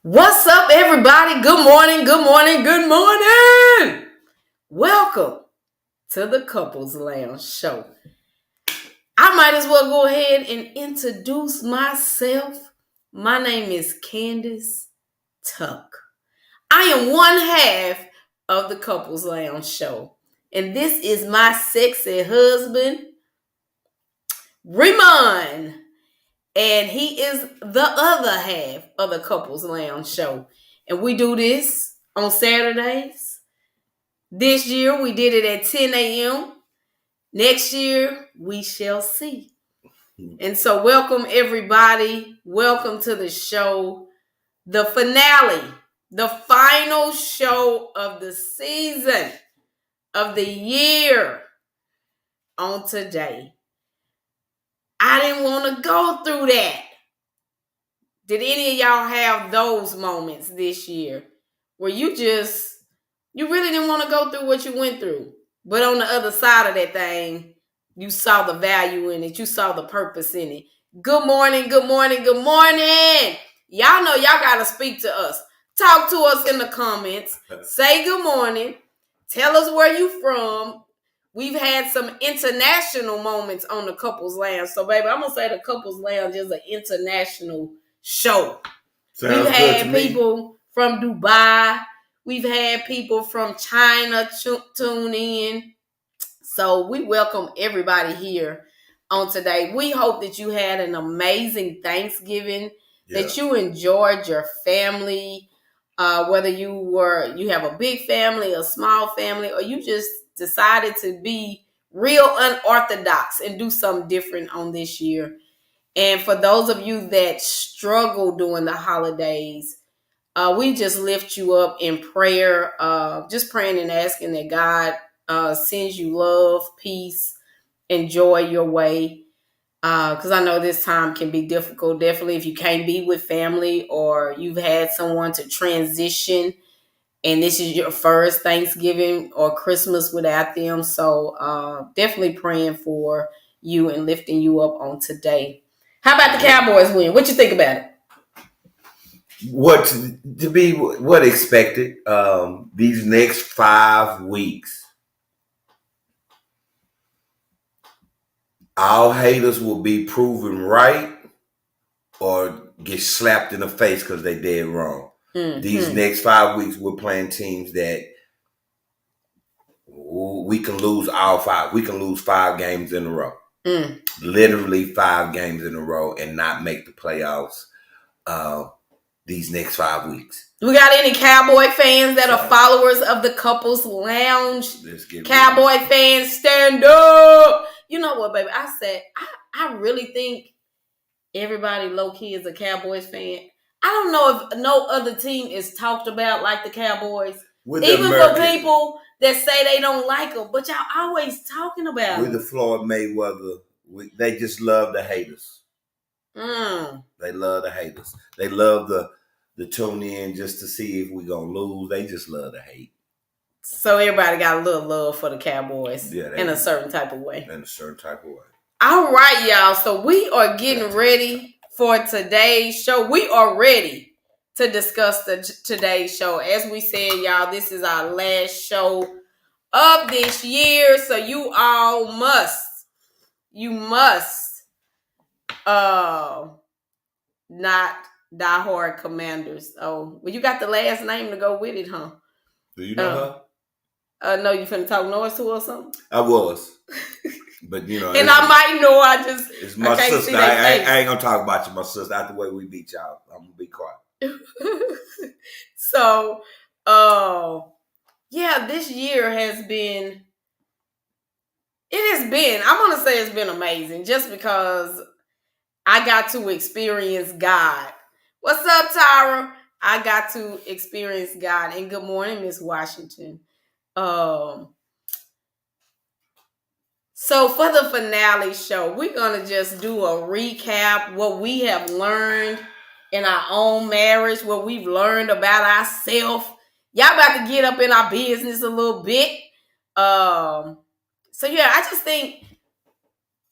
What's up, everybody? Good morning, good morning, good morning. Welcome to the Couples Lounge Show. I might as well go ahead and introduce myself. My name is Candace Tuck. I am one half of the Couples Lounge Show, and this is my sexy husband, Ramon. And he is the other half of the Couples Lounge Show. And we do this on Saturdays. This year we did it at 10 a.m. Next year we shall see. And so welcome everybody. Welcome to the show. The finale, the final show of the season, of the year on today. I didn't want to go through that. Did any of y'all have those moments this year where you really didn't want to go through what you went through, but on the other side of that thing, you saw the value in it. You saw the purpose in it. Good morning, good morning, good morning. Y'all know y'all got to speak to us. Talk to us in the comments. Say good morning. Tell us where you from. We've had some international moments on the Couples Lounge. So, baby, I'm going to say the Couples Lounge is an international show. We've had people from Dubai. We've had people from China tune in. So we welcome everybody here on today. We hope that you had an amazing Thanksgiving, that you enjoyed your family, whether you have a big family, a small family, or you just decided to be real unorthodox and do something different on this year. And for those of you that struggle during the holidays, we just lift you up in prayer, just praying and asking that God sends you love, peace, and joy your way. Because I know this time can be difficult, definitely if you can't be with family or you've had someone to transition and this is your first Thanksgiving or Christmas without them. So definitely praying for you and lifting you up on today. How about the Cowboys win? What you think about it? What expected? These next 5 weeks, our haters will be proven right or get slapped in the face because they did wrong. Mm-hmm. These next 5 weeks, we're playing teams that we can lose all 5. We can lose 5 games in a row. Literally 5 games in a row and not make the playoffs these next 5 weeks. We got any Cowboy fans that are followers of the Couples Lounge? Cowboy fans, stand up. You know what, baby? I really think everybody low-key is a Cowboys fan. I don't know if no other team is talked about like the Cowboys. Even for people that say they don't like them, but y'all always talking about them. With the Floyd Mayweather, they just love the haters. They love the haters. They love the tune in just to see if we're going to lose. They just love to hate. So everybody got a little love for the Cowboys in a certain type of way. In a certain type of way. All right, y'all. So we are getting ready for today's show. We are ready to discuss today's show. As we said, y'all, this is our last show of this year. So you all must not diehard Commanders. Oh, well, you got the last name to go with it, huh? Do you know her? No, you finna talk noise to her or something? I was. But, you know. And I might know, it's my sister. I ain't going to talk about you, my sister. After the way we beat y'all, I'm going to be quiet. So, this year has been, I'm going to say it's been amazing just because I got to experience God. What's up, Tyra? I got to experience God. And good morning, Miss Washington. So for the finale show, we're going to just do a recap, what we have learned in our own marriage, what we've learned about ourselves. Y'all about to get up in our business a little bit. I just think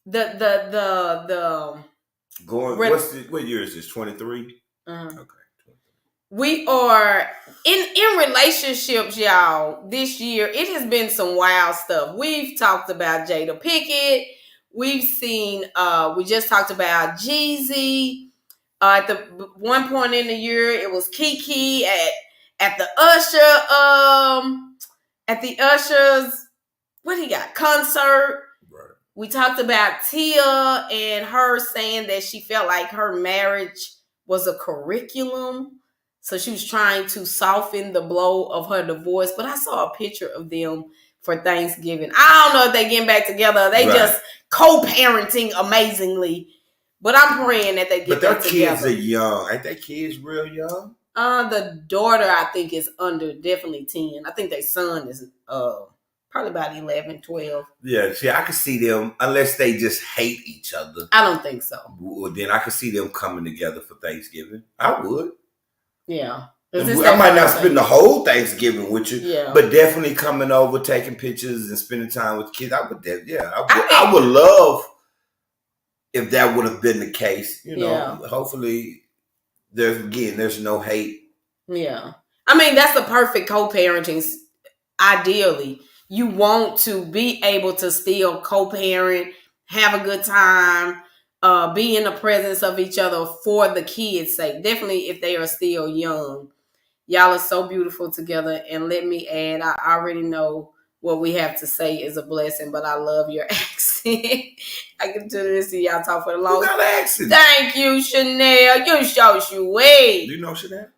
the Going. What year is this? 23. Okay. We are in relationships, y'all. This year, it has been some wild stuff. We've talked about Jada Pinkett. We've seen. We just talked about Jeezy. At the one point in the year, it was Kiki at the Usher's what he got concert. Right. We talked about Tia and her saying that she felt like her marriage was a curriculum. So she was trying to soften the blow of her divorce. But I saw a picture of them for Thanksgiving. I don't know if they're getting back together. They just co-parenting amazingly. But I'm praying that they get back together. But their kids are young. Ain't their kids real young? The daughter, I think, is under definitely 10. I think their son is probably about 11, 12. Yeah, see, I could see them, unless they just hate each other. I don't think so. Well, then I could see them coming together for Thanksgiving. I would. Yeah. I might not spend the whole Thanksgiving with you, yeah, but definitely coming over, taking pictures, and spending time with kids. I would love if that would have been the case. You know, hopefully, there's no hate. Yeah, I mean that's the perfect co-parenting. Ideally, you want to be able to still co-parent, have a good time, be in the presence of each other for the kids' sake. Definitely, if they are still young. Y'all are so beautiful together. And let me add, I already know what we have to say is a blessing, but I love your accent. I can do this to y'all talk for the long time. You got an accent. Thank you, Chanel. You so sweet. Do you know Chanel?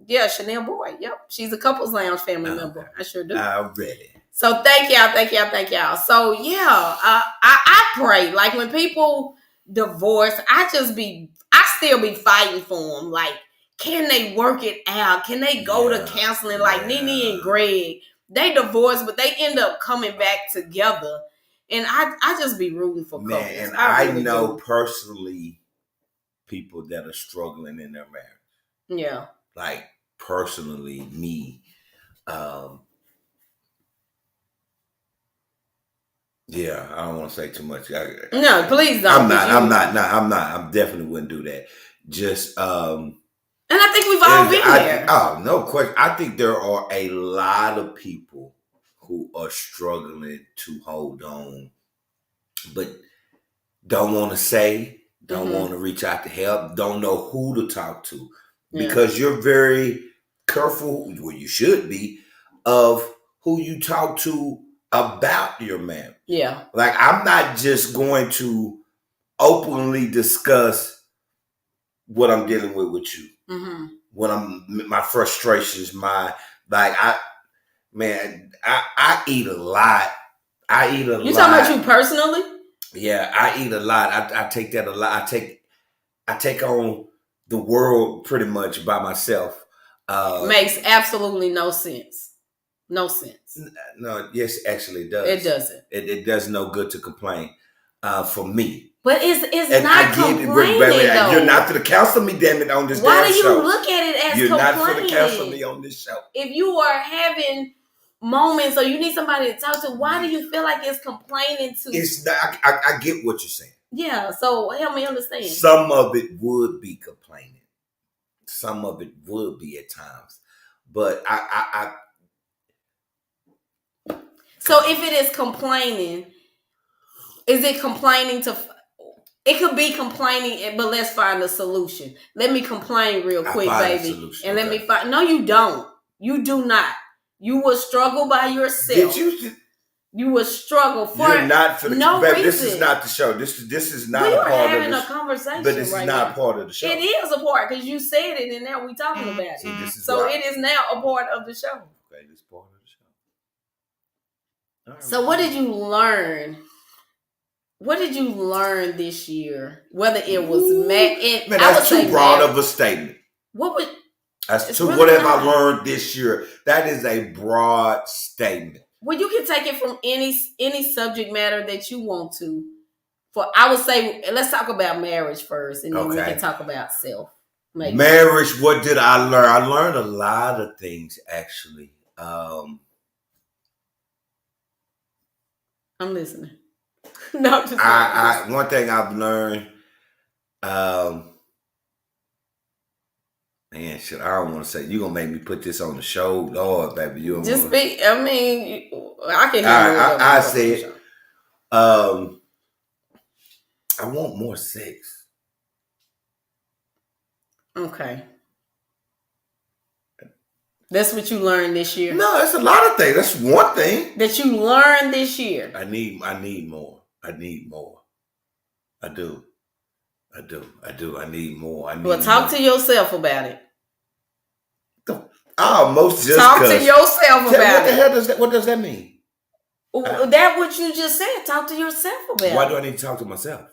Yeah, Chanel Boy. Yep. She's a Couples Lounge family member. I sure do. Already. So thank y'all. So yeah, I pray. Like when people divorce, I still be fighting for them. Like, can they work it out? Can they go to counseling? Like Nene and Greg, they divorced, but they end up coming back together. And I just be rooting for couples. And I really know personally people that are struggling in their marriage. Yeah. Like personally, me. Yeah, I don't want to say too much. No, please don't. I'm not. I definitely wouldn't do that. Just and I think we've all been there. Oh, no question. I think there are a lot of people who are struggling to hold on, but don't want to say, don't want to reach out to help, don't know who to talk to, because you're very careful, well, you should be, of who you talk to about your marriage. Yeah. Like, I'm not just going to openly discuss what I'm dealing with you. Mm-hmm. My frustrations, I eat a lot. You talking about you personally? Yeah, I eat a lot. I take that a lot. I take on the world pretty much by myself. Makes absolutely no sense. No sense. No, yes, actually it does. It doesn't. It does no good to complain for me. But it's not complaining, though. You're not for the counsel me, damn it, on this Why damn show. Why do you look at it as You're complaining? Not for the counsel me on this show. If you are having moments or you need somebody to talk to, why do you feel like it's complaining to? It's not, I get what you're saying. Yeah, so help me understand. Some of it would be complaining. Some of it would be at times. But So if it is complaining, is it complaining to... It could be complaining, but let's find a solution. Let me complain real quick, baby. And let me find... No, you don't. You do not. You will struggle by yourself. You will struggle for... You're not for the... No baby, reason. This is not the show. This is not a part of the... We are having a conversation but this is not part of the show. It is a part, because you said it, and now we're talking about it. It is now a part of the show. Okay, this is part of the show. Right, so what did you learn... What did you learn this year? Whether it was man, that's too broad of a statement. What have I learned this year? That is a broad statement. Well, you can take it from any subject matter that you want to. I would say, let's talk about marriage first, and then we can talk about self. Maybe. Marriage. What did I learn? I learned a lot of things, actually. I'm listening. No, just one thing I've learned, man, shit, I don't want to say, you gonna make me put this on the show, Lord, baby. You don't just wanna, speak. I mean, I can all handle right, it. I said, I want more sex. Okay. That's what you learned this year? No, that's a lot of things. That's one thing. That you learned this year? I need more. I need more. I do. I need more. Well, talk to yourself about it. Almost just talk to yourself about it. What does that mean? That what you just said. Talk to yourself about it. Why do I need to talk to myself?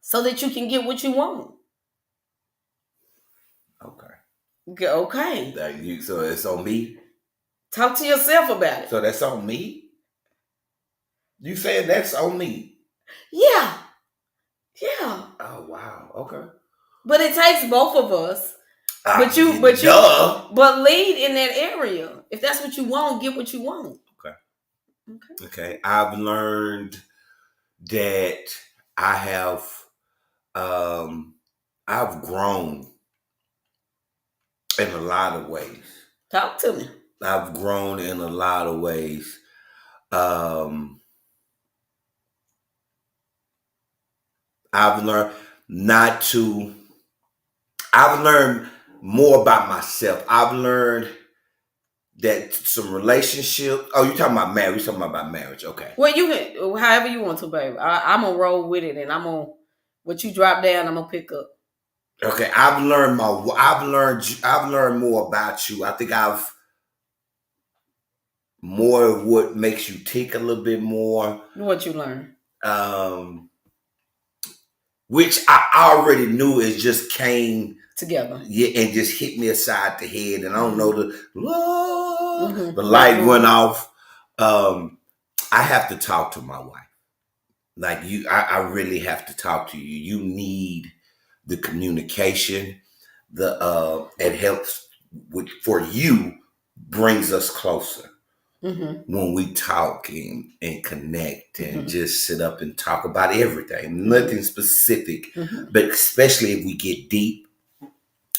So that you can get what you want. Okay. Okay. So it's on me? Talk to yourself about it. So that's on me? You saying that's on me? Yeah. Oh, wow. Okay. But it takes both of us. But lead in that area. If that's what you want, get what you want. Okay. I've learned that I've grown in a lot of ways. Talk to me. I've grown in a lot of ways. I've learned more about myself. I've learned that some relationship. Oh, you're talking about marriage. You're talking about marriage. Okay. Well, you can, however you want to, baby. I'm going to roll with it, and I'm going to, what you drop down, I'm going to pick up. Okay. I've learned more about you. I think I've more of what makes you tick a little bit more. What you learned? Which I already knew, it just came together. Yeah, and just hit me aside the head. And I don't know, the light went off. I have to talk to my wife. Like I really have to talk to you. You need the communication. It helps for you, brings us closer. When we talk and connect and just sit up and talk about everything, nothing specific, but especially if we get deep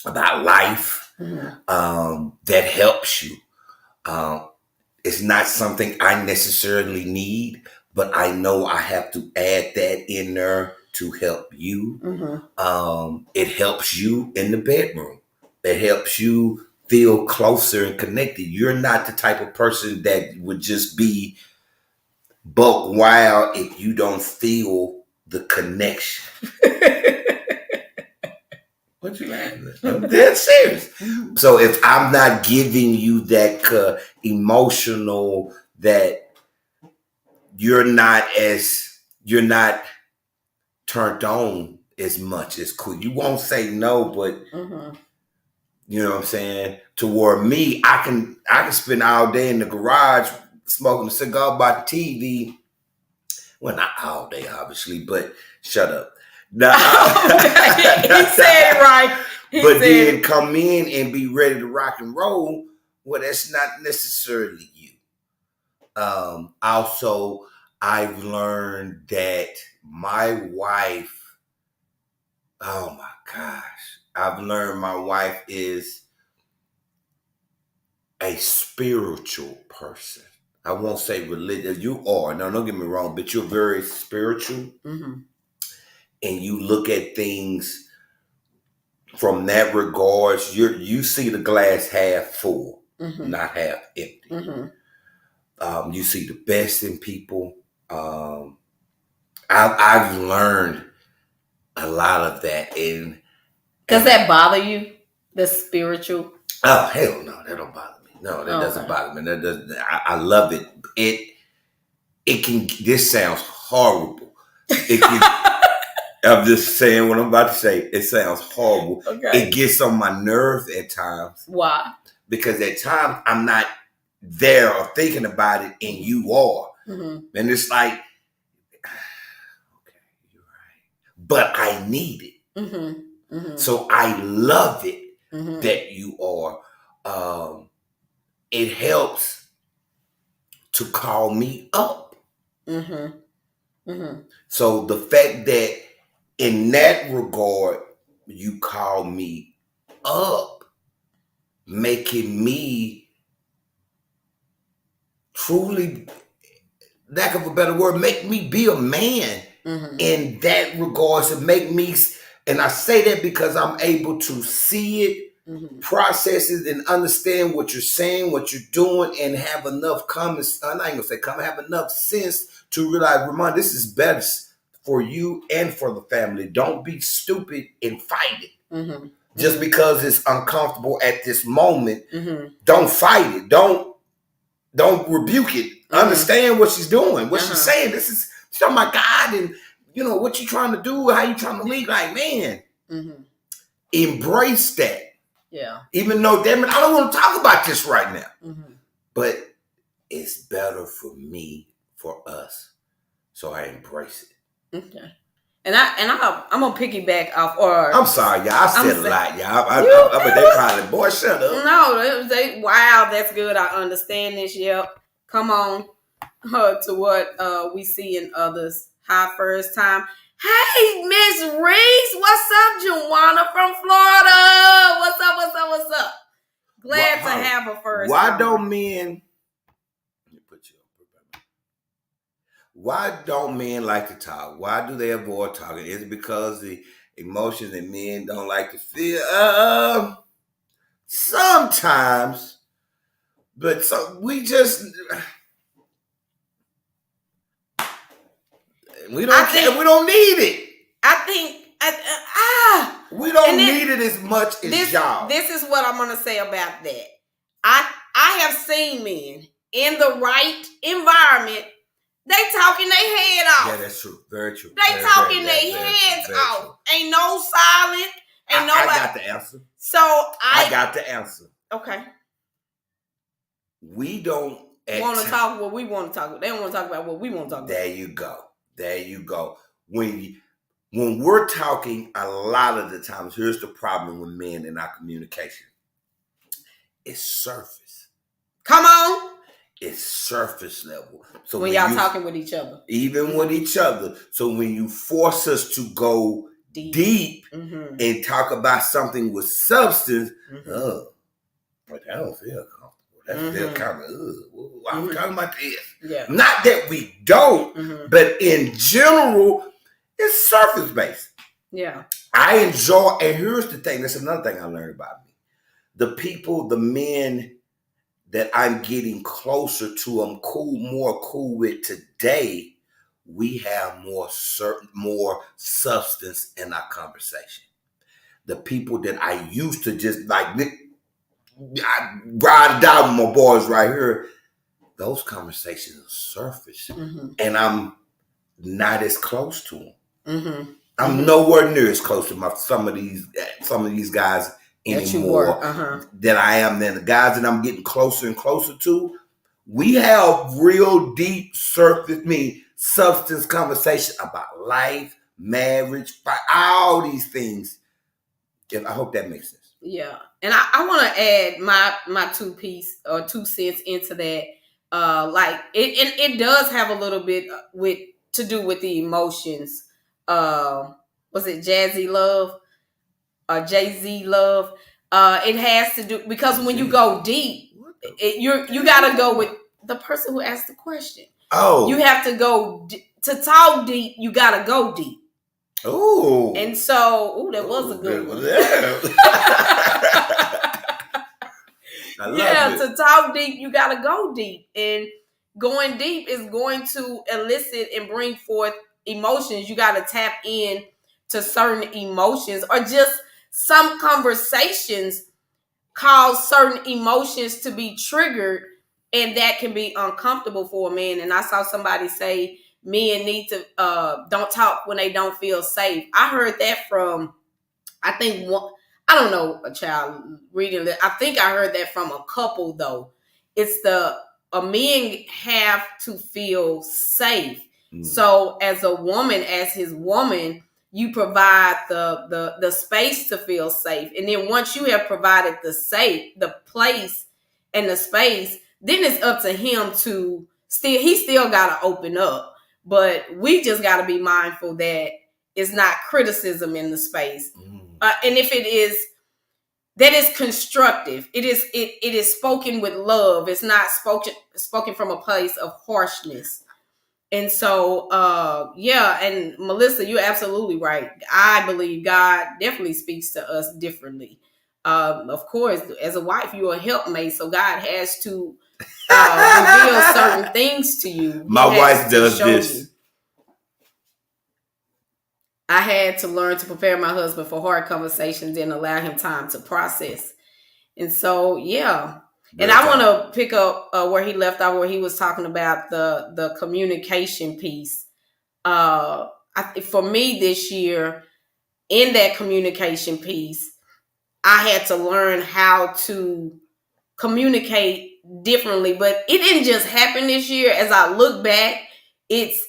about life, that helps you. It's not something I necessarily need, but I know I have to add that in there to help you. It helps you in the bedroom. It helps you feel closer and connected. You're not the type of person that would just be buck wild if you don't feel the connection. What you laughing at? I'm dead serious. So if I'm not giving you that emotional, that you're not turned on as much as cool. You won't say no, but you know what I'm saying? Toward me, I can spend all day in the garage smoking a cigar by the TV. Well, not all day, obviously, but shut up. Nah, he said it right. Then come in and be ready to rock and roll. Well, that's not necessarily you. Also, I've learned that my wife, oh my gosh, I've learned my wife is a spiritual person. I won't say religious. You are. No, don't get me wrong, but you're very spiritual. And you look at things from that regards. You see the glass half full, not half empty. You see the best in people. I've learned a lot of that. Does that bother you? The spiritual? Oh, hell no, that don't bother me. No, that doesn't bother me. That doesn't. I love it. It can. This sounds horrible. It can. I'm just saying what I'm about to say. It sounds horrible. Okay. It gets on my nerves at times. Why? Because at times I'm not there or thinking about it, and you are, and it's like, okay, you're right, but I need it. So I love it that you are. It helps to call me up. Mm-hmm. So the fact that in that regard, you call me up, making me truly, lack of a better word, make me be a man in that regards, to make me, and I say that because I'm able to see it, process it, and understand what you're saying, what you're doing, and have enough common, I'm not even gonna say common, have enough sense to realize, Ramon, this is better for you and for the family. Don't be stupid and fight it. Just because it's uncomfortable at this moment, don't fight it. Don't rebuke it. Understand what she's doing, what she's saying. She's talking about God and what you trying to do, how you trying to lead. Like, man, embrace that. Yeah. Even though, damn it, I don't want to talk about this right now. But it's better for me, for us. So I embrace it. Okay. And I'm gonna piggyback off. Or I'm sorry, y'all. I said a lot, y'all. But they probably, boy, shut up. No, wow, that's good. I understand this. Yep. Come on, to what we see in others. Hi, first time. Hey, Miss Reese, what's up, Juana from Florida? What's up? Glad to have a first. Why don't men? Why don't men like to talk? Why do they avoid talking? Is it because the emotions that men don't like to feel? Sometimes, but we just we don't need it. I think we don't need it as much as y'all. This is what I'm gonna say about that. I have seen men in the right environment. They talking their head off. Yeah, that's true. Very true. They talking their heads off. True. Ain't no silent. Ain't nobody. I got the answer. So I got the answer. Okay. We don't want to talk what we want to talk about. They don't want to talk about what we want to talk about. There you go. When we're talking, a lot of the times, here's the problem with men in our communication. It's surface. Come on. It's surface level. So when y'all talking with each other. Even with each other. So when you force us to go deep and talk about something with substance, but that don't feel comfortable. That feel kind of, I'm talking about this. Yeah. Not that we don't, but in general, it's surface based. Yeah. I enjoy, and here's the thing, that's another thing I learned about me. The men that I'm getting closer to, I'm more cool with today, we have more substance in our conversation. The people that I used to just like, I ride down with my boys right here, those conversations are surface. And I'm not as close to them. I'm nowhere near as close to some of these guys anymore than I am than the guys that I'm getting closer and closer to. We have real deep substance conversation about life, marriage, all these things. And I hope that makes sense. Yeah. And I want to add my 2 cents into that. Like it does have a little bit to do with the emotions. Was it Jazzy Love? Jay-Z Love. It has to do because when you go deep, you gotta go with the person who asked the question. Oh, you have to go to talk deep. You gotta go deep. Oh, and so that was a good one. I love it. To talk deep, you gotta go deep, and going deep is going to elicit and bring forth emotions. You gotta tap in to certain emotions, or just some conversations cause certain emotions to be triggered, and that can be uncomfortable for a man. And I saw somebody say men need to don't talk when they don't feel safe. I heard that from, I think, I don't know, a child reading it. I think I heard that from a couple though. It's a men have to feel safe. So as a woman, as his woman, you provide the space to feel safe. And then once you have provided the place and the space, then it's up to him to he still got to open up. but we just got to be mindful that it's not criticism in the space. And if it is, that is constructive. It is spoken with love. It's not spoken from a place of harshness. And so, and Melissa, you're absolutely right. I believe God definitely speaks to us differently. Of course, as a wife, you're a helpmate, so God has to reveal certain things to you. My wife does this. You. I had to learn to prepare my husband for hard conversations and allow him time to process. And so, yeah. And I want to pick up where he left off, where he was talking about the communication piece. I think for me this year, in that communication piece, I had to learn how to communicate differently. But it didn't just happen this year. As I look back, it's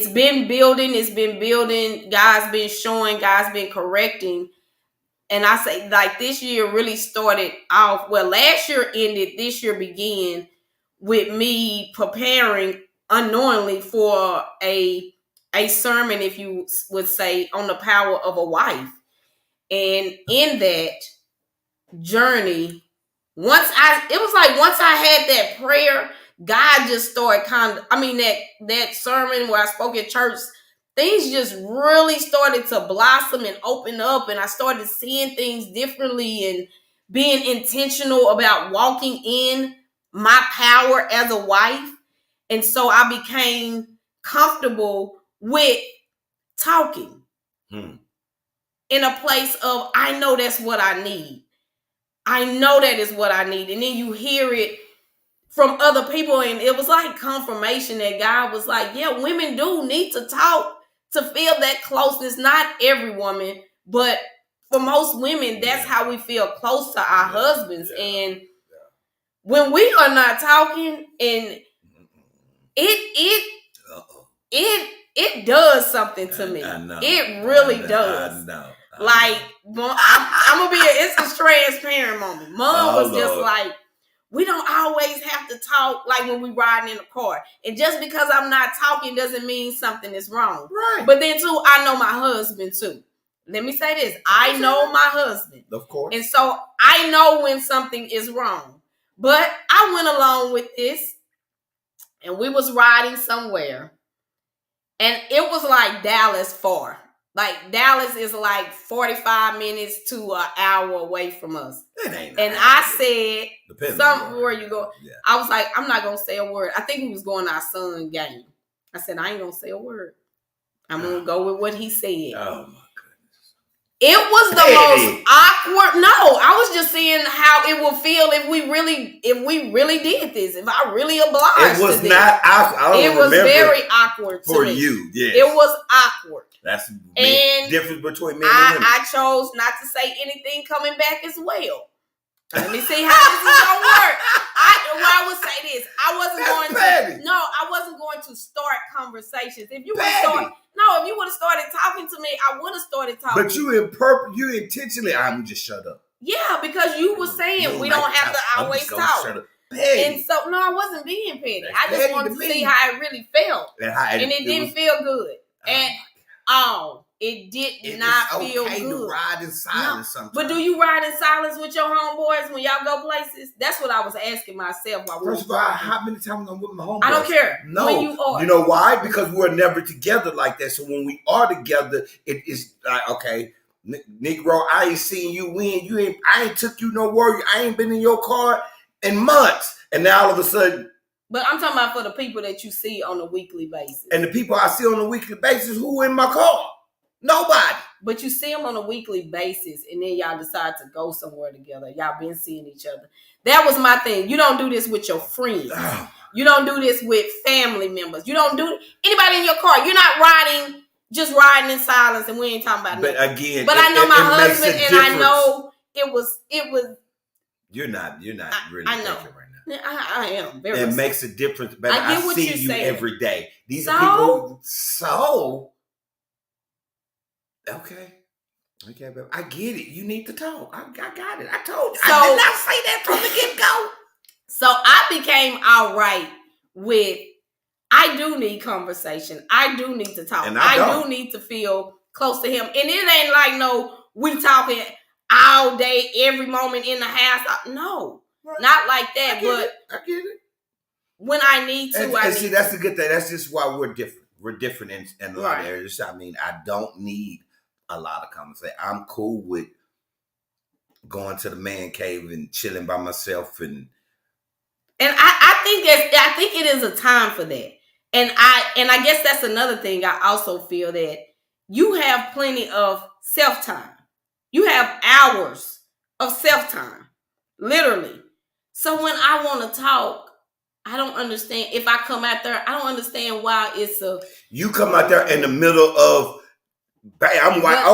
been building. It's been building. God's been showing. God's been correcting. And I say, like, this year really started off, well, last year ended, this year began with me preparing unknowingly for a sermon, if you would say, on the power of a wife. And in that journey, once I had that prayer, God just started that sermon where I spoke at church, things just really started to blossom and open up, and I started seeing things differently and being intentional about walking in my power as a wife. And so I became comfortable with talking in a place of, I know that's what I need. I know that is what I need. And then you hear it from other people, and it was like confirmation that God was like, yeah, women do need to talk to feel that closeness. Not every woman, but for most women, that's how we feel close to our husbands. And when we are not talking, and it does something to me. It really does. Like, I'm gonna be it's a transparent moment. Mom was just like, we don't always have to talk like when we riding in the car. And just because I'm not talking doesn't mean something is wrong. Right. But then too, I know my husband too. Let me say this. I know my husband. Of course. And so I know when something is wrong. But I went along with this, and we was riding somewhere. And it was like Dallas far. Like, Dallas is like 45 minutes to an hour away from us. And I said, where you go. Yeah. I was like, I'm not going to say a word. I think we was going to our son game. I said, I ain't going to say a word. I'm going to go with what he said. Oh, my goodness. It was the most awkward. No, I was just saying how it would feel if we really did this. If I really obliged. It was not awkward. It was very awkward for you. Yes. It was awkward. That's the difference between men and women. I chose not to say anything coming back as well. Let me see how this is gonna work. I would say this. I wasn't going to start conversations. If you would have started talking to me, I would have started talking. But you intentionally, I'm just shut up. Yeah, because you were saying we don't have to always talk. Shut up. Petty. And so, no, I wasn't being petty. I just wanted to see how it really felt, and it didn't feel good. It did not feel good. To ride in silence sometimes. But do you ride in silence with your homeboys when y'all go places? That's what I was asking myself. First of all, how many times I'm with my homeboys? I don't care. No. When you are. You know why? Because we're never together like that. So when we are together, it is like, okay, Negro, I ain't seen you win. I ain't took you nowhere. I ain't been in your car in months. And now all of a sudden. But I'm talking about for the people that you see on a weekly basis. And the people I see on a weekly basis, who in my car? Nobody. But you see them on a weekly basis, and then y'all decide to go somewhere together. Y'all been seeing each other. That was my thing. You don't do this with your friends. You don't do this with family members. You don't do anybody in your car. You're not riding in silence, and we ain't talking about nothing. But again, I know my husband, and I know it was. You're not really I know. Right now. I am very. It makes a difference, but I see you every day. These are people. So okay, baby. I get it. You need to talk. I got it. I told you. I did not say that from the get go. So I became all right with. I do need conversation. I do need to talk. And I do need to feel close to him. And it ain't like no, we talking all day, every moment in the house. No, Right. not like that. I get it. When I need to, and see, that's a good thing. That's just why we're different. We're different in a lot of areas. I mean, I don't need a lot of conversation. I'm cool with going to the man cave and chilling by myself, and I think it is a time for that. And I guess that's another thing. I also feel that you have plenty of self-time. You have hours of self-time, literally. So when I want to talk, I don't understand. If I come out there, I don't understand why it's a... You come out there in the middle of... I'm like,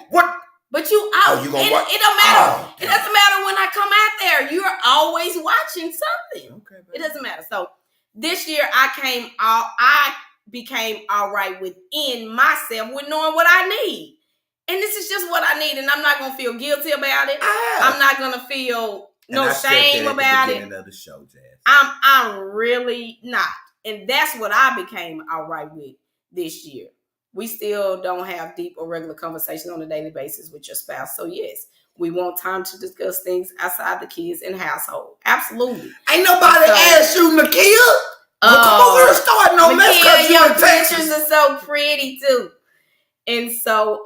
what? But you out. Oh, you gonna watch? It don't matter. It doesn't matter when I come out there. You're always watching something. Okay, it doesn't matter. So this year I became all right within myself with knowing what I need. And this is just what I need. And I'm not going to feel guilty about it. I'm not going to feel shame about it. Of the show, Jazz. I'm really not. And that's what I became all right with this year. We still don't have deep or regular conversations on a daily basis with your spouse. So yes, we want time to discuss things outside the kids and household. Absolutely. Ain't nobody asked you, Nakia. Come over and start no mess because your pictures are so pretty too. And so,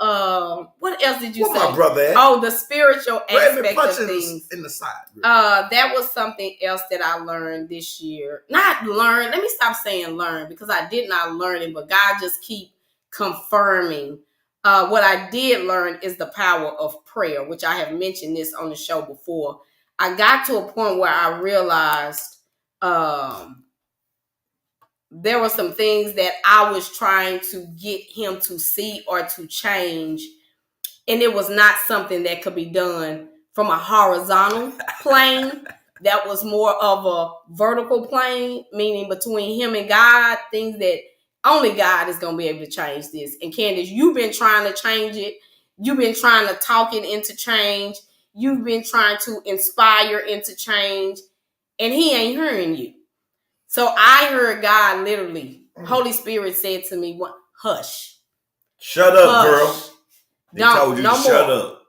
what else did you say? My brother at? Oh, the spiritual aspect of things. In the side. Really. That was something else that I learned this year. Not learn. Let me stop saying learn because I did not learn it, but God just keep confirming. What I did learn is the power of prayer, which I have mentioned this on the show before. I got to a point where I realized there were some things that I was trying to get him to see or to change, and it was not something that could be done from a horizontal plane. That was more of a vertical plane, meaning between him and God, things that only God is going to be able to change this. And Candace, you've been trying to change it. You've been trying to talk it into change. You've been trying to inspire into change, and he ain't hearing you. So I heard God literally, Holy Spirit said to me, hush. Shut up, girl. He told you to shut up.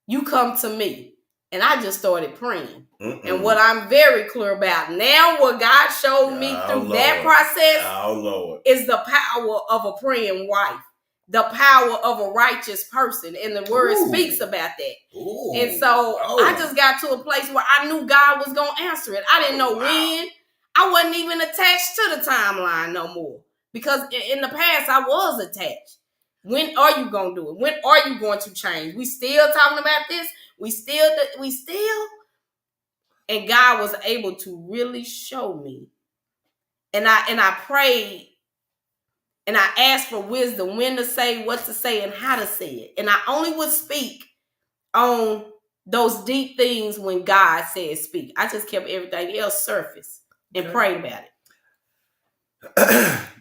You come to me. And I just started praying. And what I'm very clear about now, what God showed me through that process is the power of a praying wife, the power of a righteous person. And the word speaks about that. And so I just got to a place where I knew God was going to answer it. I didn't know when. I wasn't even attached to the timeline no more. Because in the past, I was attached. When are you going to do it? When are you going to change? We still talking about this. We still. And God was able to really show me. And I prayed. And I asked for wisdom, when to say, what to say, and how to say it. And I only would speak on those deep things when God said speak. I just kept everything else surface and prayed about it.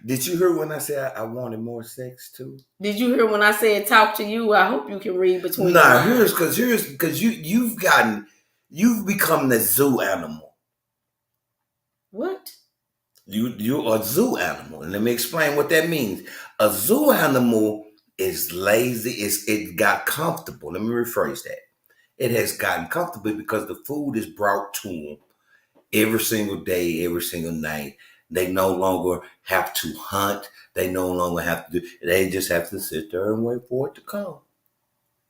Did you hear when I said I wanted more sex too? Did you hear when I said talk to you? I hope you can read between. Nah, here's because you've become the zoo animal. What? You are a zoo animal, and let me explain what that means. A zoo animal is lazy. It got comfortable. Let me rephrase that. It has gotten comfortable because the food is brought to them every single day, every single night. They no longer have to hunt. They no longer have to they just have to sit there and wait for it to come.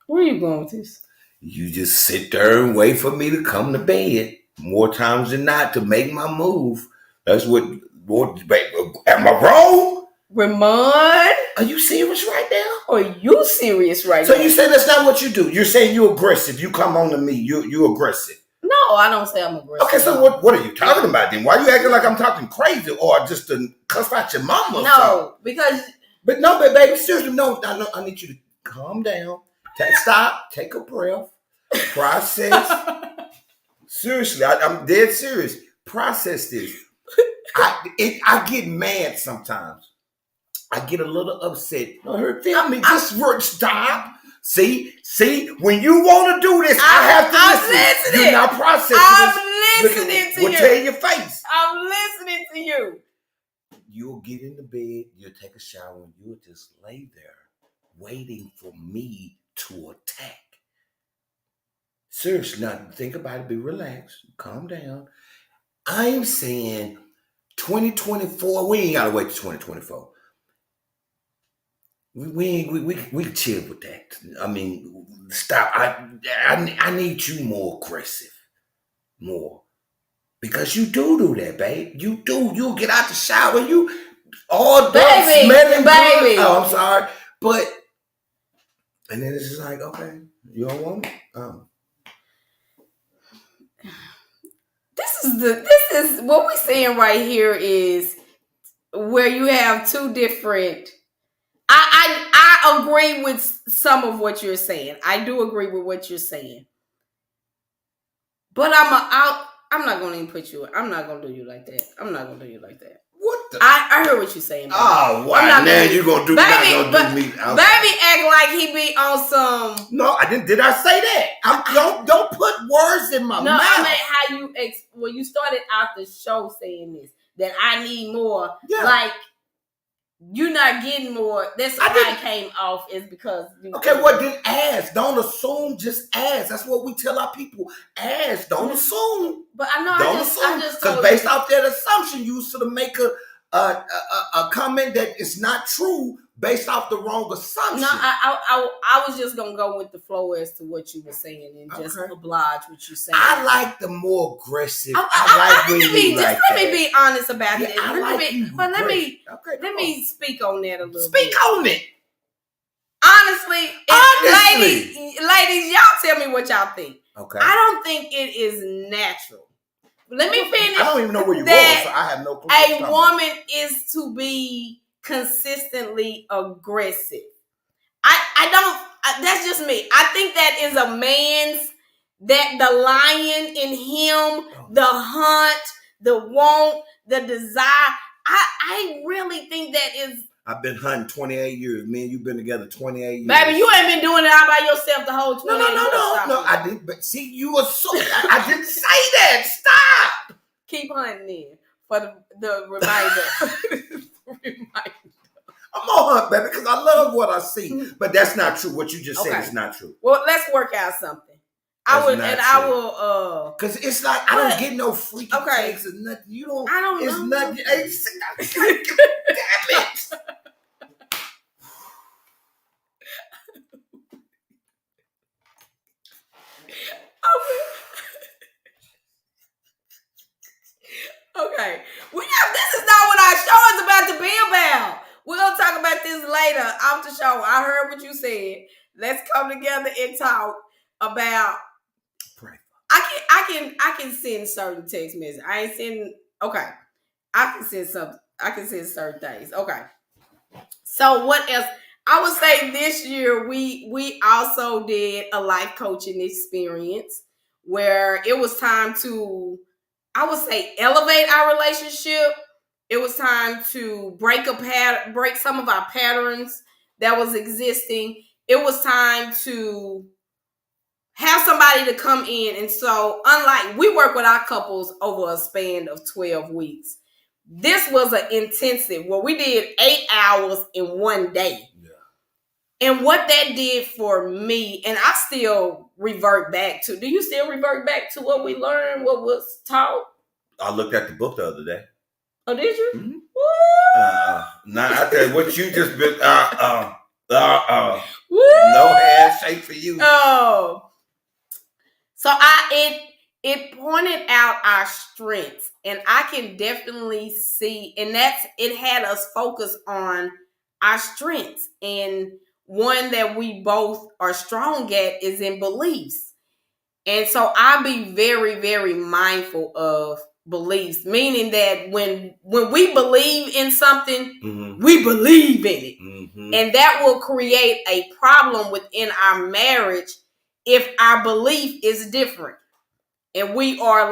Where are you going with this? You just sit there and wait for me to come to bed more times than not to make my move. That's what am I wrong? Ramon? Are you serious right now? Are you serious right now? now? So you say that's not what you do. You're saying you're aggressive. You come on to me. You're aggressive. No, I don't say I'm aggressive. Okay, so what are you talking about then? Why are you acting like I'm talking crazy or just to cuss out your mama? No, because... But baby, seriously, no, I need you to calm down. Stop, take a breath, process. Seriously, I'm dead serious. Process this. I get mad sometimes. I get a little upset. Feel me? Just stop. See, when you want to do this, I have to listen. Listening. You're not processing. I'm listening to you. We'll tell your face. I'm listening to you. you'll get in the bed, you'll take a shower, and you'll just lay there waiting for me to attack. Seriously, now think about it, be relaxed, calm down. I am saying 2024, we ain't gotta wait till 2024. We can chill with that. I mean, stop. I need you more aggressive. More. Because you do that, babe. You do. You'll get out the shower. You all done smelling good. Oh, I'm sorry. But, and then it's just like, okay, you don't want me? Oh. This is what we're saying right here is where you have two different. I agree with some of what you're saying. I do agree with what you're saying. But I'm not gonna even put you. I'm not gonna do you like that. I'm not gonna do you like that. What the? I heard what you're saying. Baby. Oh, wow. Now you're gonna do me. Baby act like he be on some. No, I didn't. Did I say that? Don't put words in my mouth. No, I meant how you started out the show saying this, that I need more. Yeah. Like, you're not getting more. That's why I came off is because. Okay, well then ask. Don't assume. Just ask. That's what we tell our people. Ask. Don't assume. But I know. I just because based off that assumption, you sort of make a comment that is not true based off the wrong assumption. No, I was just gonna go with the flow as to what you were saying and just oblige what you're saying. I like the more aggressive. Let me be honest about it. Let me speak on that a little bit. Speak on it. Honestly, ladies, y'all tell me what y'all think. Okay. I don't think it is natural. Let me finish. I don't even know where you're going, so I have no clue. A woman is to be consistently aggressive. I don't. That's just me. I think that is a man's. That the lion in him, the hunt, the want, the desire. I really think that is. I've been hunting 28 years. Me and you've been together 28 years. Baby, you ain't been doing it all by yourself the whole 28 years. No, I didn't. But see, you assume. I didn't say that. Stop. Keep hunting then for the reminder. I'm on hunt, baby, because I love what I see. But that's not true. What you just said is not true. Well, let's work out something. I will. Because it's like I don't get no freaky takes or nothing. You don't. I don't. It's know. nothing. Damn it. Okay. This is not what our show is about to be about. We're gonna talk about this later off the show. I heard what you said. Let's come together and talk about. Pray. I can send certain text messages. I ain't sending. Okay. I can send something. I can send certain things. Okay. So what else? I would say this year we also did a life coaching experience where it was time to, I would say, elevate our relationship. It was time to break some of our patterns that was existing. It was time to have somebody to come in. And so, unlike, we work with our couples over a span of 12 weeks. This was an intensive where we did 8 hours in one day. Yeah. And what that did for me, and I still revert back to, do you still revert back to what we learned, what was taught? I looked at the book the other day. Oh, did you? Mm-hmm. Now I tell you what you just been. No handshake for you. Oh, so it pointed out our strengths, and I can definitely see, and it had us focus on our strengths, and one that we both are strong at is in beliefs, and so I'll be very, very mindful of beliefs, meaning that when we believe in something, mm-hmm. we believe in it. Mm-hmm. And that will create a problem within our marriage if our belief is different. And we are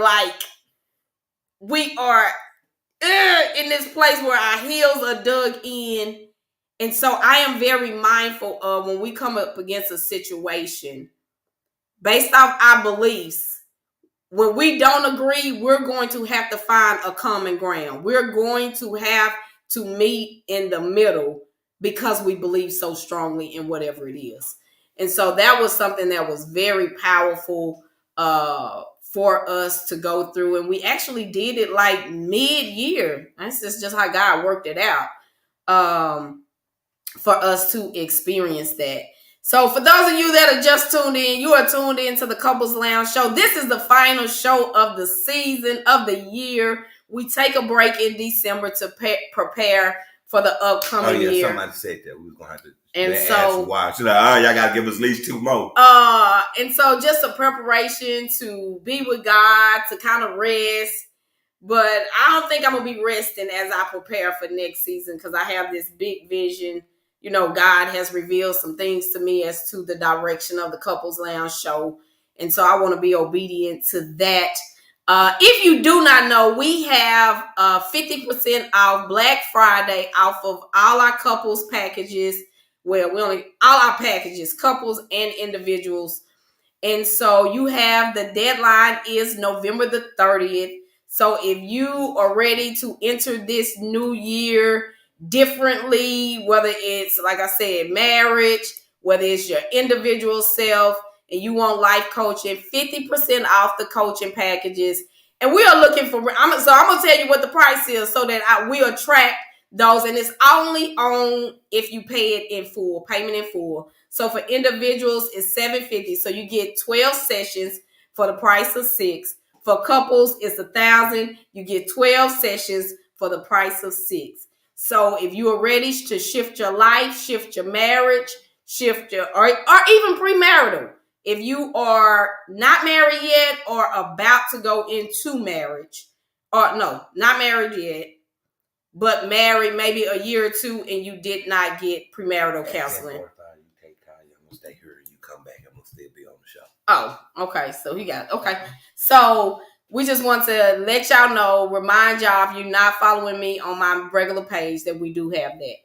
in this place where our heels are dug in. And so I am very mindful of when we come up against a situation based off our beliefs. When we don't agree, we're going to have to find a common ground. We're going to have to meet in the middle because we believe so strongly in whatever it is. And so that was something that was very powerful for us to go through. And we actually did it like mid-year. That's just how God worked it out for us to experience that. So for those of you that are just tuned in, you are tuned into the Couples Lounge Show. This is the final show of the season, of the year. We take a break in December to prepare for the upcoming year. Somebody said that. We was going to have to why. She's like, y'all got to give us at least 2 more. And so just a preparation to be with God, to kind of rest. But I don't think I'm going to be resting as I prepare for next season because I have this big vision. You know, God has revealed some things to me as to the direction of the Couples Lounge Show. And so I want to be obedient to that. If you do not know, we have 50% off Black Friday off of all our couples packages. Well, all our packages, couples and individuals. And so you have, the deadline is November the 30th. So if you are ready to enter this new year differently, whether it's, like I said, marriage, whether it's your individual self, and you want life coaching, 50% off the coaching packages. And we are looking for, I'm going to tell you what the price is so that we attract those. And it's only on if you pay it in full, payment in full. So for individuals, it's $750. So you get 12 sessions for the price of 6. For couples, it's $1,000. You get 12 sessions for the price of 6. So if you are ready to shift your life, shift your marriage, shift your, or even premarital, if you are not married yet or about to go into marriage, or no, not married yet, but married maybe a year or 2 and you did not get premarital counseling. You take Kyle, I'm going to stay here and you come back. I'm going to still be on the show. Oh, okay. So okay. So we just want to let y'all know, remind y'all, if you're not following me on my regular page, that we do have that.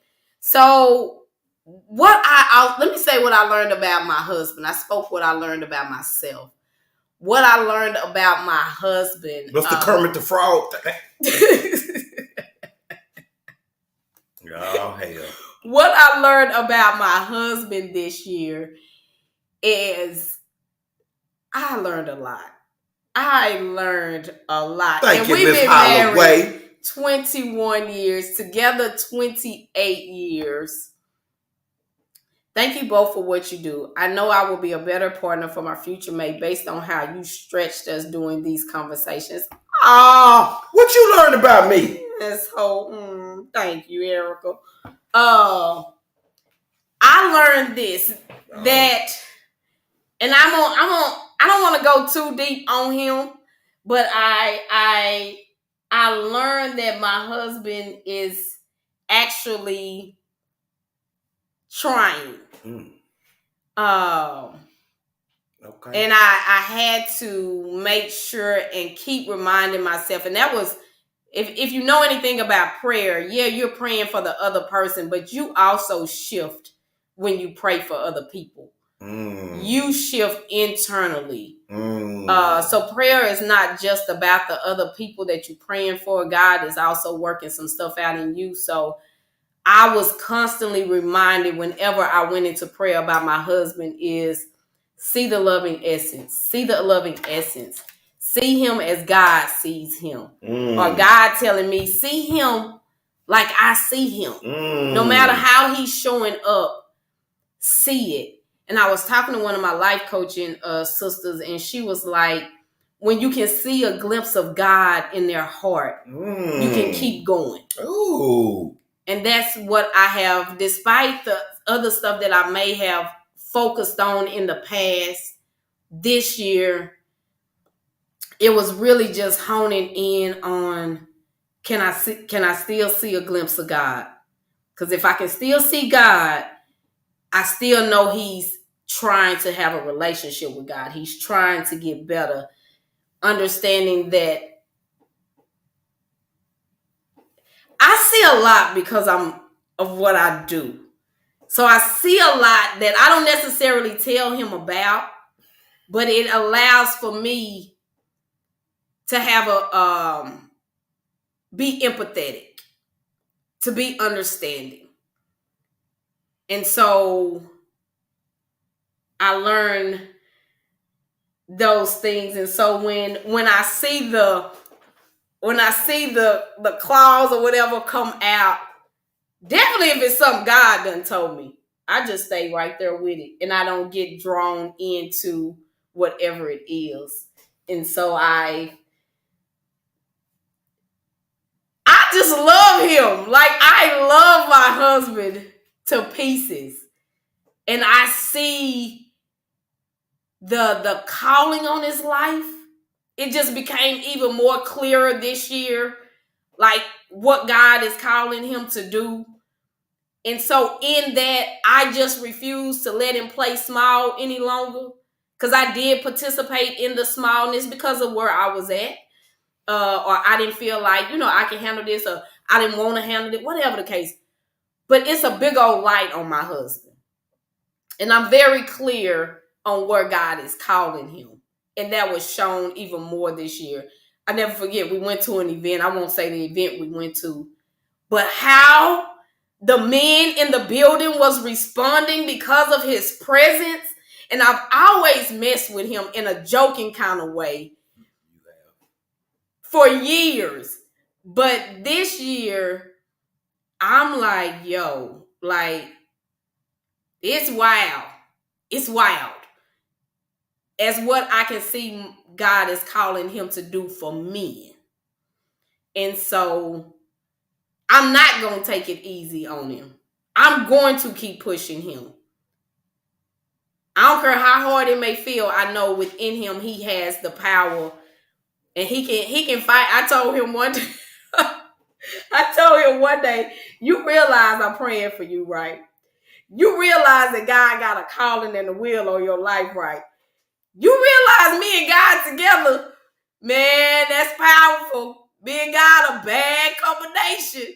So let me say what I learned about my husband. I spoke what I learned about myself. What I learned about my husband. What's the Kermit the Frog? Oh, hell. What I learned about my husband this year is I learned a lot. Thank you, Miss Holloway. 21 years, together 28 years. Thank you both for what you do. I know I will be a better partner for my future mate based on how you stretched us during these conversations. Oh, what you learned about me? This whole, thank you, Erica. I learned this, that, and I don't want to go too deep on him, but I learned that my husband is actually trying. Okay. And I had to make sure and keep reminding myself, and that was, if you know anything about prayer, yeah, you're praying for the other person, but you also shift when you pray for other people. You shift internally. So prayer is not just about the other people that you're praying for. God is also working some stuff out in you. So I was constantly reminded whenever I went into prayer about my husband is see the loving essence. See the loving essence. See him as God sees him. Or God telling me, see him like I see him. No matter how he's showing up, see it. And I was talking to one of my life coaching sisters, and she was like, when you can see a glimpse of God in their heart, you can keep going. Ooh. And that's what I have, despite the other stuff that I may have focused on in the past, this year, it was really just honing in on, can I still see a glimpse of God? Because if I can still see God, I still know he's trying to have a relationship with God. He's trying to get better, understanding that I see a lot because of what I do. So I see a lot that I don't necessarily tell him about, but it allows for me to have be empathetic. to be understanding. And so I learned those things. And so when I see the clause or whatever come out, definitely if it's something God done told me, I just stay right there with it, and I don't get drawn into whatever it is. And so I just love him. Like, I love my husband to pieces. And I see the calling on his life. It just became even more clearer this year, like what God is calling him to do. And so in that, I just refuse to let him play small any longer, because I did participate in the smallness because of where I was at. Or I didn't feel like, I can handle this, or I didn't want to handle it, whatever the case. But it's a big old light on my husband. And I'm very clear on where God is calling him. And that was shown even more this year. I never forget, we went to an event. I won't say the event we went to, but how the men in the building was responding because of his presence. And I've always messed with him in a joking kind of way for years. But this year, I'm like, yo, like, it's wild. It's wild. As what I can see God is calling him to do for men. And so I'm not going to take it easy on him. I'm going to keep pushing him. I don't care how hard it may feel. I know within him, he has the power, and he can fight. I told him one day, you realize I'm praying for you, right? You realize that God got a calling and a will on your life, right? You realize me and God together, man, that's powerful. Me and God a bad combination.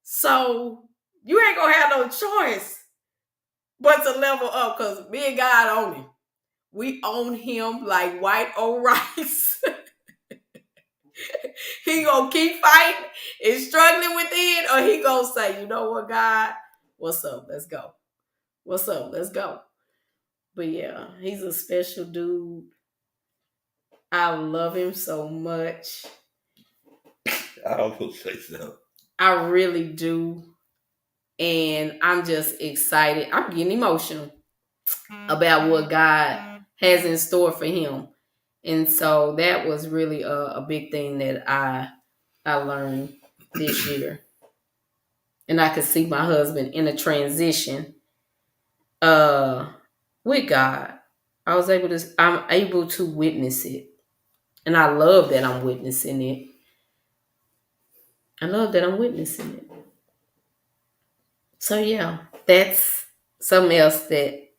So you ain't gonna have no choice but to level up, because me and God own him. We own him like white on rice. He gonna keep fighting and struggling within, or he gonna say, you know what, God, what's up? Let's go. What's up? Let's go. But yeah, he's a special dude. I love him so much. I almost say so. I really do. And I'm just excited. I'm getting emotional about what God has in store for him. And so that was really a big thing that I learned this year. And I could see my husband in a transition with God. I'm able to witness it. And I love that I'm witnessing it. So yeah, that's something else that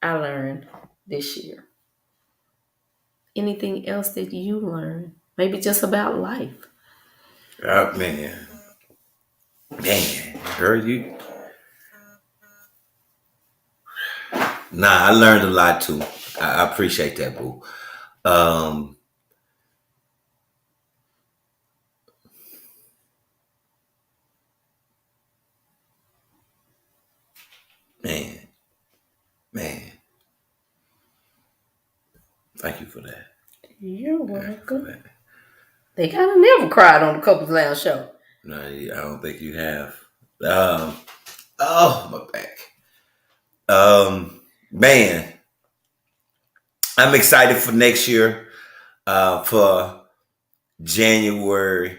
I learned this year. Anything else that you learned? Maybe just about life. Man, girl, you. Nah, I learned a lot too. I appreciate that, boo. Man, thank you for that. You're welcome. They kind of never cried on the Couples Lounge show. No, I don't think you have. Oh, my back. Man, I'm excited for next year, for January,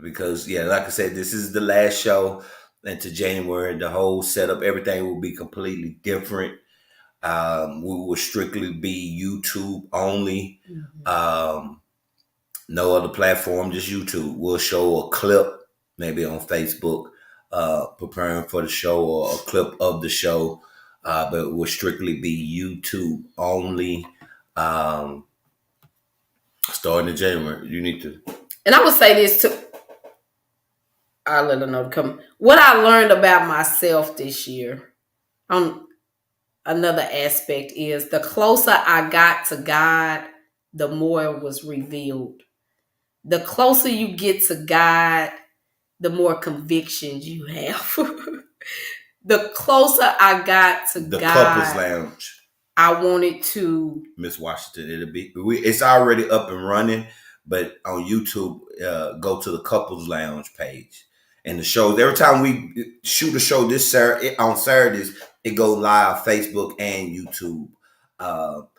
because like I said, this is the last show into January. The whole setup, everything will be completely different. We will strictly be YouTube only. Mm-hmm. No other platform, just YouTube. We'll show a clip, maybe on Facebook, preparing for the show, or a clip of the show. But it will strictly be YouTube only. Starting in January. You need to. And I would say this too. I'll let her know to come. What I learned about myself this year, another aspect is, the closer I got to God, the more it was revealed. The closer you get to God, the more convictions you have. The closer I got to The God, Couples Lounge, I wanted to. Miss Washington, it's already up and running, but on YouTube, go to the Couples Lounge page. And the shows, every time we shoot a show this Saturday, on Saturdays, it goes live Facebook and YouTube.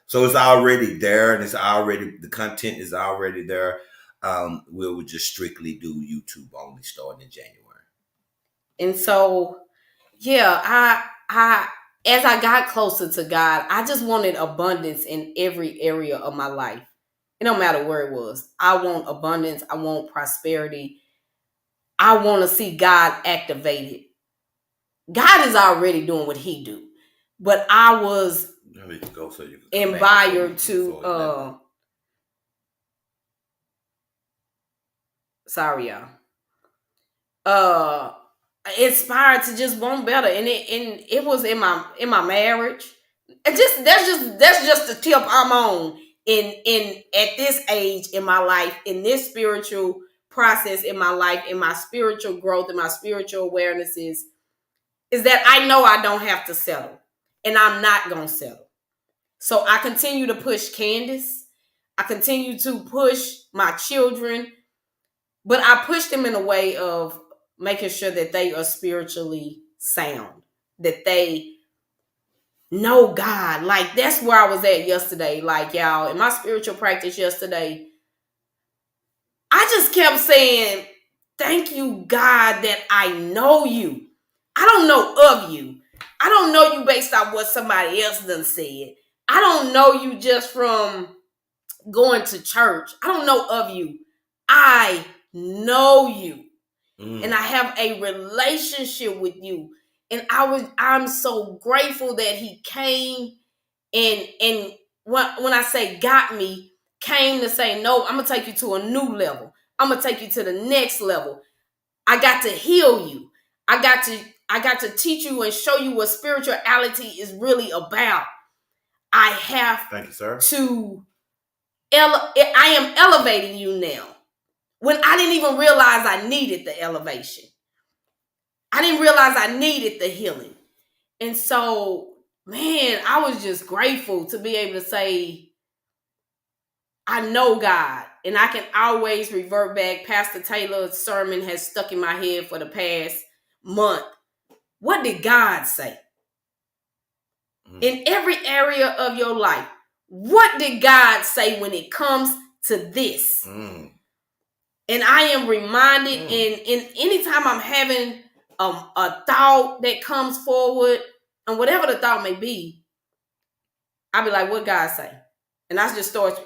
So it's already there, and the content is already there. We will just strictly do YouTube only starting in January. And so, yeah, I as I got closer to God, I just wanted abundance in every area of my life. It don't matter where it was. I want abundance. I want prosperity. I want to see God activated. God is already doing what he do. But I was inspired to sorry y'all. Inspired to just want better. And it was in my marriage. And that's just the tip I'm on in at this age in my life, in this spiritual process in my life, in my spiritual growth, in my spiritual awarenesses, is that I know I don't have to settle. And I'm not gonna settle. So I continue to push Candace. I continue to push my children, but I push them in a way of making sure that they are spiritually sound, that they know God. Like, that's where I was at yesterday. Like, y'all, in my spiritual practice yesterday, I just kept saying, thank you, God, that I know you. I don't know of you. I don't know you based on what somebody else done said. I don't know you just from going to church. I don't know of you. I know you. And I have a relationship with you. And I'm so grateful that he came and when I say got me, came to say, no, I'm gonna take you to a new level. I'm gonna take you to the next level. I got to heal you. I got to teach you and show you what spirituality is really about. I have Thank you, sir. I am elevating you now. When I didn't even realize I needed the elevation. I didn't realize I needed the healing. And so, man, I was just grateful to be able to say, I know God. And I can always revert back. Pastor Taylor's sermon has stuck in my head for the past month. What did God say? In every area of your life, what did God say when it comes to this? And I am reminded, and anytime I'm having a thought that comes forward, and whatever the thought may be, I'll be like, what God say? And I just start,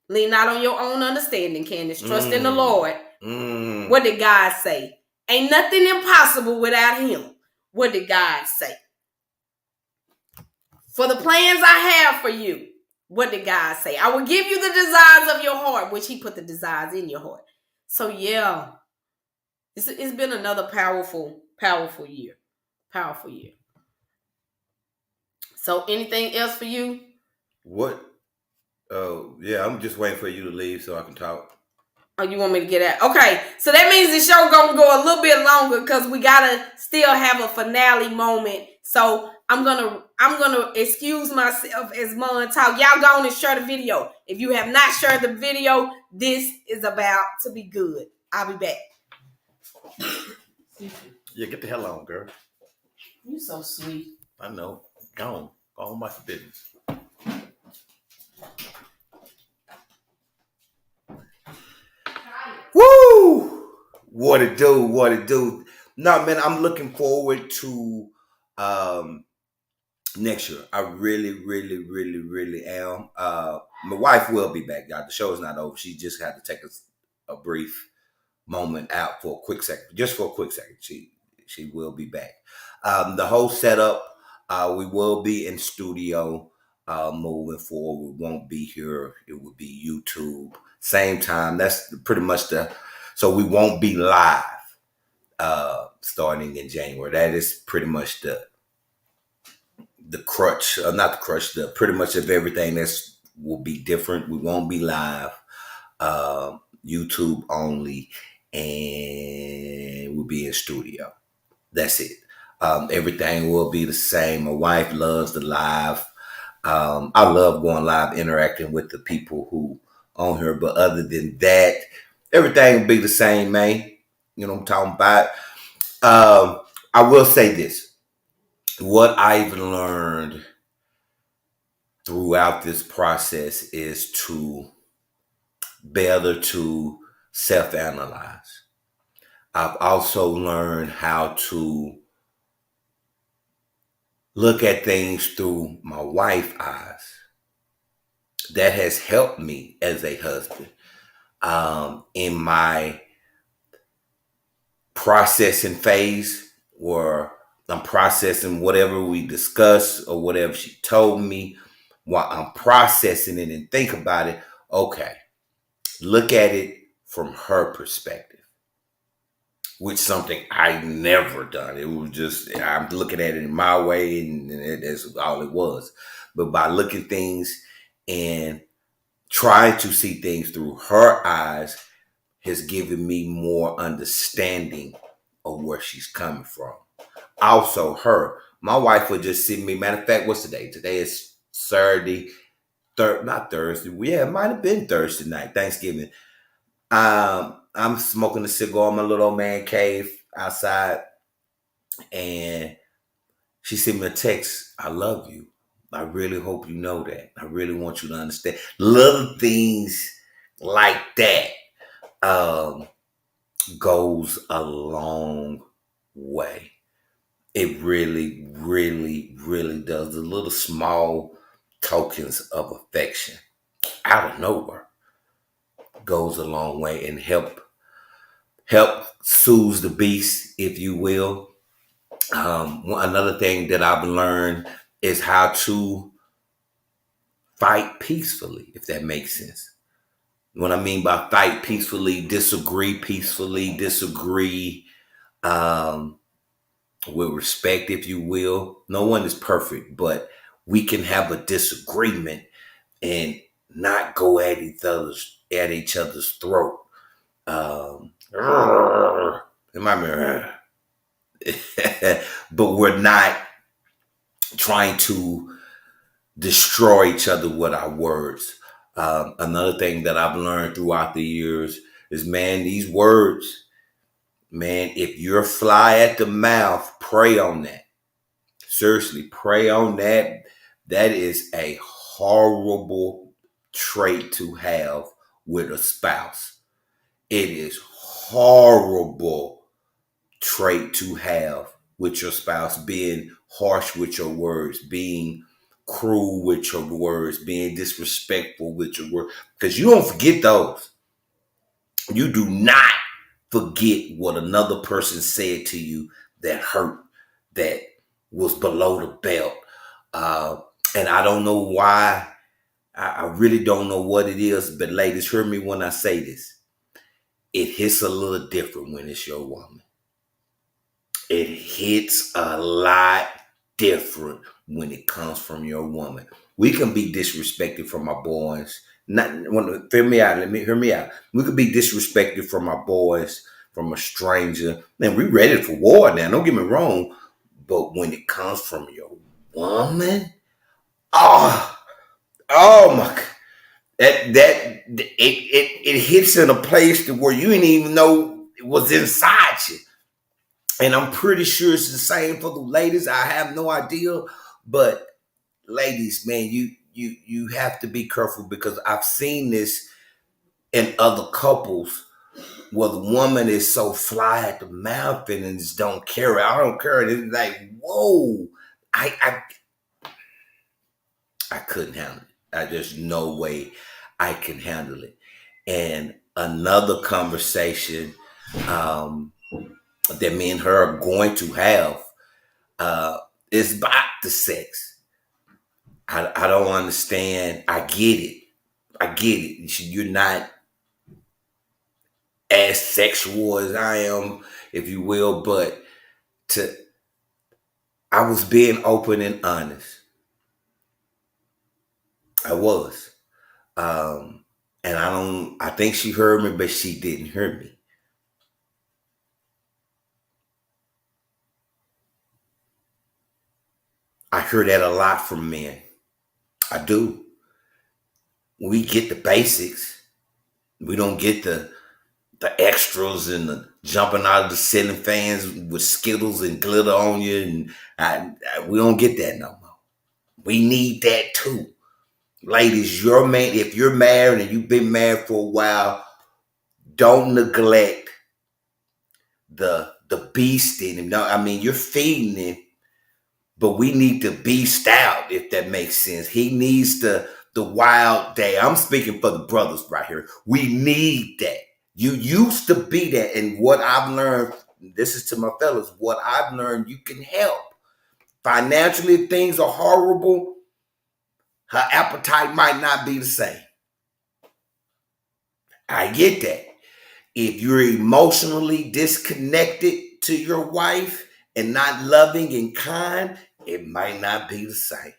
lean not on your own understanding, Candace. Trust in the Lord. What did God say? Ain't nothing impossible without him. What did God say? For the plans I have for you, what did God say? I will give you the desires of your heart, which he put the desires in your heart. So yeah, it's been another powerful year. Powerful year. So anything else for you? What? Oh, yeah, I'm just waiting for you to leave so I can talk. Oh, you want me to get out? Okay, so that means the show gonna go a little bit longer because we gotta still have a finale moment. So I'm gonna excuse myself as Mon talk. Y'all go on and share the video. If you have not shared the video, this is about to be good. I'll be back. Yeah, get the hell on, girl. You so sweet. I know. Go on my business. Woo! What it do? No, man, I'm looking forward to next year. I really am. My wife will be back, y'all. The show is not over. She just had to take a brief moment out for a quick second. Just for a quick second. She will be back. The whole setup, we will be in studio moving forward. We won't be here. It will be YouTube. Same time. That's pretty much so we won't be live starting in January. That is pretty much the crutch, not the crutch, pretty much of everything will be different. We won't be live, YouTube only. and we'll be in studio. That's it. Everything will be the same. My wife loves the live. I love going live, interacting with the people who on here. But other than that, everything will be the same, man. You know what I'm talking about? I will say this. What I've learned throughout this process is to better to self-analyze. I've also learned how to look at things through my wife's eyes. That has helped me as a husband in my processing phase, where I'm processing whatever we discussed or whatever she told me. While I'm processing it and think about it, okay, look at it from her perspective, which something I never done. It was just I'm looking at it in my way, and that's all it was. But by looking things and trying to see things through her eyes has given me more understanding of where she's coming from. Also, my wife would just see me. Matter of fact, what's today? Today is Saturday, not Thursday. Yeah, it might have been Thursday night, Thanksgiving. I'm smoking a cigar in my little old man cave outside, and she sent me a text. I love you. I really hope you know that. I really want you to understand. Little things like that goes a long way. It really, really, really does. The little small tokens of affection out of nowhere goes a long way and help soothe the beast, if you will. Another thing that I've learned is how to fight peacefully, if that makes sense. What I mean by fight peacefully, disagree with respect, if you will. No one is perfect, but we can have a disagreement and not go at each other's throat. It might be, but we're not trying to destroy each other with our words. Another thing that I've learned throughout the years is, man, these words, man, if you're fly at the mouth, pray on that. Seriously, pray on that. That is a horrible trait to have with a spouse. It is horrible trait to have with your spouse, being harsh with your words, being cruel with your words, being disrespectful with your words, because you don't forget those. You do not forget what another person said to you that hurt, that was below the belt. And I don't know why. I really don't know what it is, but ladies, hear me when I say this. It hits a little different when it's your woman. It hits a lot different when it comes from your woman. We can be disrespected from our boys. Hear me out. Hear me out. We could be disrespected from our boys, from a stranger. Man, we ready for war now. Don't get me wrong. But when it comes from your woman, oh my God. It hits in a place to where you didn't even know it was inside you. And I'm pretty sure it's the same for the ladies. I have no idea. But ladies, man, you have to be careful, because I've seen this in other couples where the woman is so fly at the mouth and just don't care. I don't care. It's like, whoa. I couldn't handle it. There's no way I can handle it. And another conversation that me and her are going to have is about the sex. I don't understand. I get it. You're not as sexual as I am, if you will, but I was being open and honest. I was. And I think she heard me, but she didn't hear me. I hear that a lot from men. I do. We get the basics. We don't get the extras and the jumping out of the ceiling fans with Skittles and glitter on you, and we don't get that no more. We need that too. Ladies, your man, if you're married and you've been married for a while, don't neglect the beast in him. No, I mean you're feeding him, but we need to beast out, if that makes sense. He needs the wild day. I'm speaking for the brothers right here. We need that. You used to be that, and what I've learned, this is to my fellas, what I've learned, you can help. Financially, if things are horrible, her appetite might not be the same. I get that. If you're emotionally disconnected to your wife and not loving and kind, it might not be the same.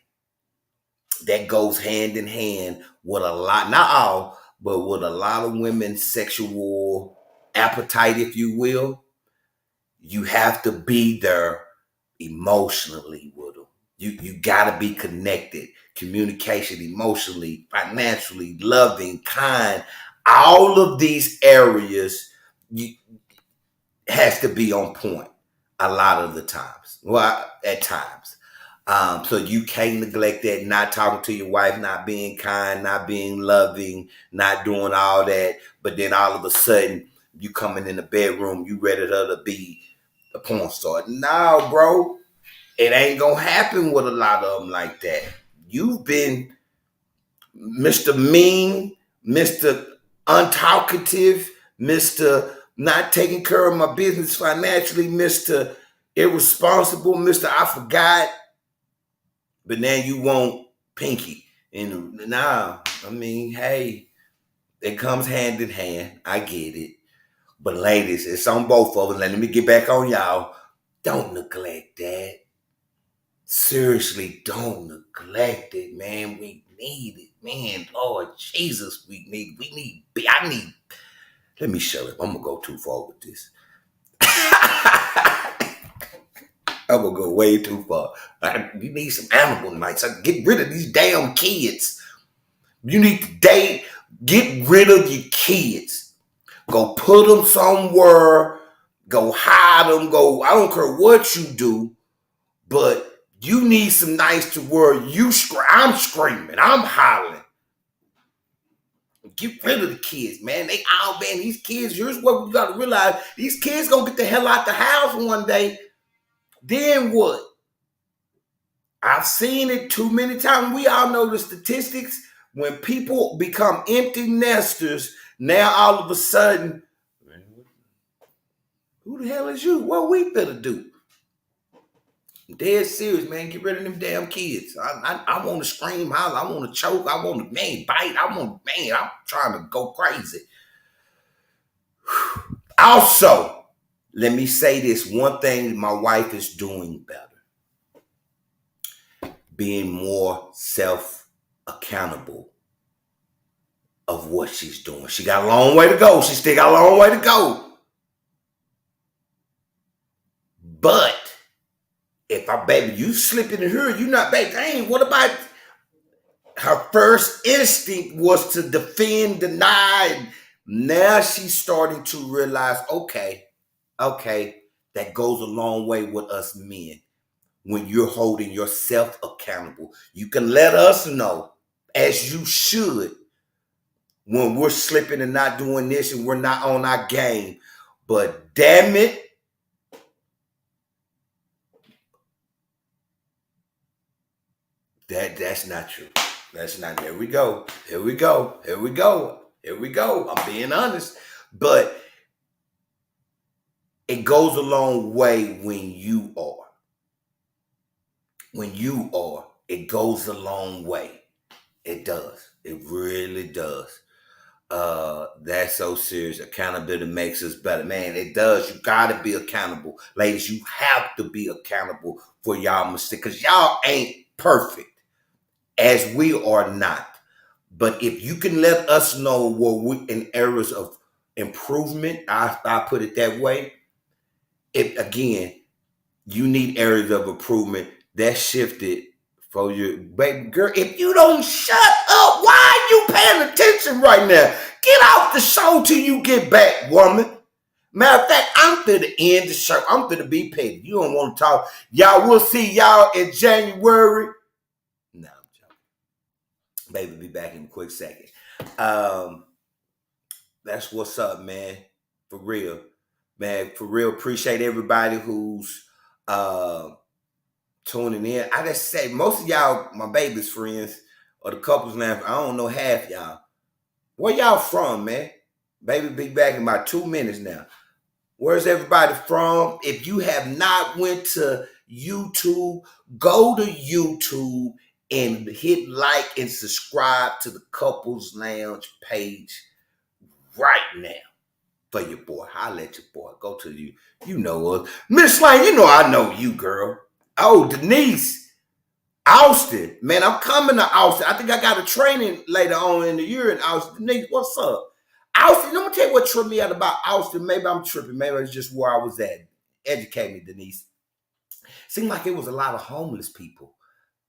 That goes hand in hand with a lot, not all, but with a lot of women's sexual appetite, if you will. You have to be there emotionally with them. You got to be connected, communication, emotionally, financially, loving, kind. All of these areas has to be on point a lot of the times. Well, at times. So you can't neglect that, not talking to your wife, not being kind, not being loving, not doing all that. But then all of a sudden, you coming in the bedroom, you ready her to be a porn star. No, bro. It ain't gonna happen with a lot of them like that. You've been Mr. Mean, Mr. Untalkative, Mr. Not taking care of my business financially, Mr. Irresponsible, Mr. I forgot. But now you want Pinky. And nah, I mean, hey, it comes hand in hand. I get it. But ladies, it's on both of us. Let me get back on y'all. Don't neglect that. Seriously, don't neglect it, man. We need it, man. Lord Jesus, I need. Let me shut up. I'm gonna go too far with this. I'm gonna go way too far. You need some animal nights. Get rid of these damn kids. You need to get rid of your kids. Go put them somewhere. Go hide them. Go. I don't care what you do, but you need some nights to where I'm screaming. I'm hollering. Get rid of the kids, man. These kids, here's what you gotta realize. These kids gonna get the hell out the house one day. Then what? I've seen it too many times. We all know the statistics. When people become empty nesters, now all of a sudden, who the hell is you? What we better do? I'm dead serious, man. Get rid of them damn kids. I want to scream, holler. I want to choke. I want to, bite. I'm trying to go crazy. Also, let me say this one thing my wife is doing better. Being more self-accountable of what she's doing. She got a long way to go. She still got a long way to go. But if you slipping in her, you not, baby, dang, what about her first instinct was to defend, deny, and now she's starting to realize, okay, that goes a long way with us men. When you're holding yourself accountable, you can let us know, as you should, when we're slipping and not doing this and we're not on our game. But damn it, that's not true. That's not. Here we go. Here we go. Here we go. Here we go. I'm being honest, but it goes a long way when you are. When you are, it goes a long way. It does. It really does. That's so serious. Accountability makes us better. Man, it does. You gotta be accountable. Ladies, you have to be accountable for y'all mistakes. Because y'all ain't perfect. As we are not. But if you can let us know where we in areas of improvement, I put it that way. Again, you need areas of improvement. that shifted for your baby girl. If you don't shut up, why are you paying attention right now? Get off the show till you get back, woman. Matter of fact, I'm finna end the show. I'm finna be petty. You don't want to talk. Y'all, we'll see y'all in January. No, I'm joking. Baby, be back in a quick second. That's what's up, man. For real. Man, for real, appreciate everybody who's tuning in. I just say most of y'all, my baby's friends, or the couples now, I don't know half y'all. Where y'all from, man? Baby, be back in about 2 minutes now. Where's everybody from? If you have not went to YouTube, go to YouTube and hit like and subscribe to the Couples Lounge page right now. For your boy. Holla at your boy. Go to you. You know us. Miss Lane, you know I know you, girl. Oh, Denise. Austin. Man, I'm coming to Austin. I think I got a training later on in the year in Austin. Denise, what's up? Austin, let me tell you what tripped me out about Austin. Maybe I'm tripping. Maybe it's just where I was at. Educate me, Denise. Seemed like it was a lot of homeless people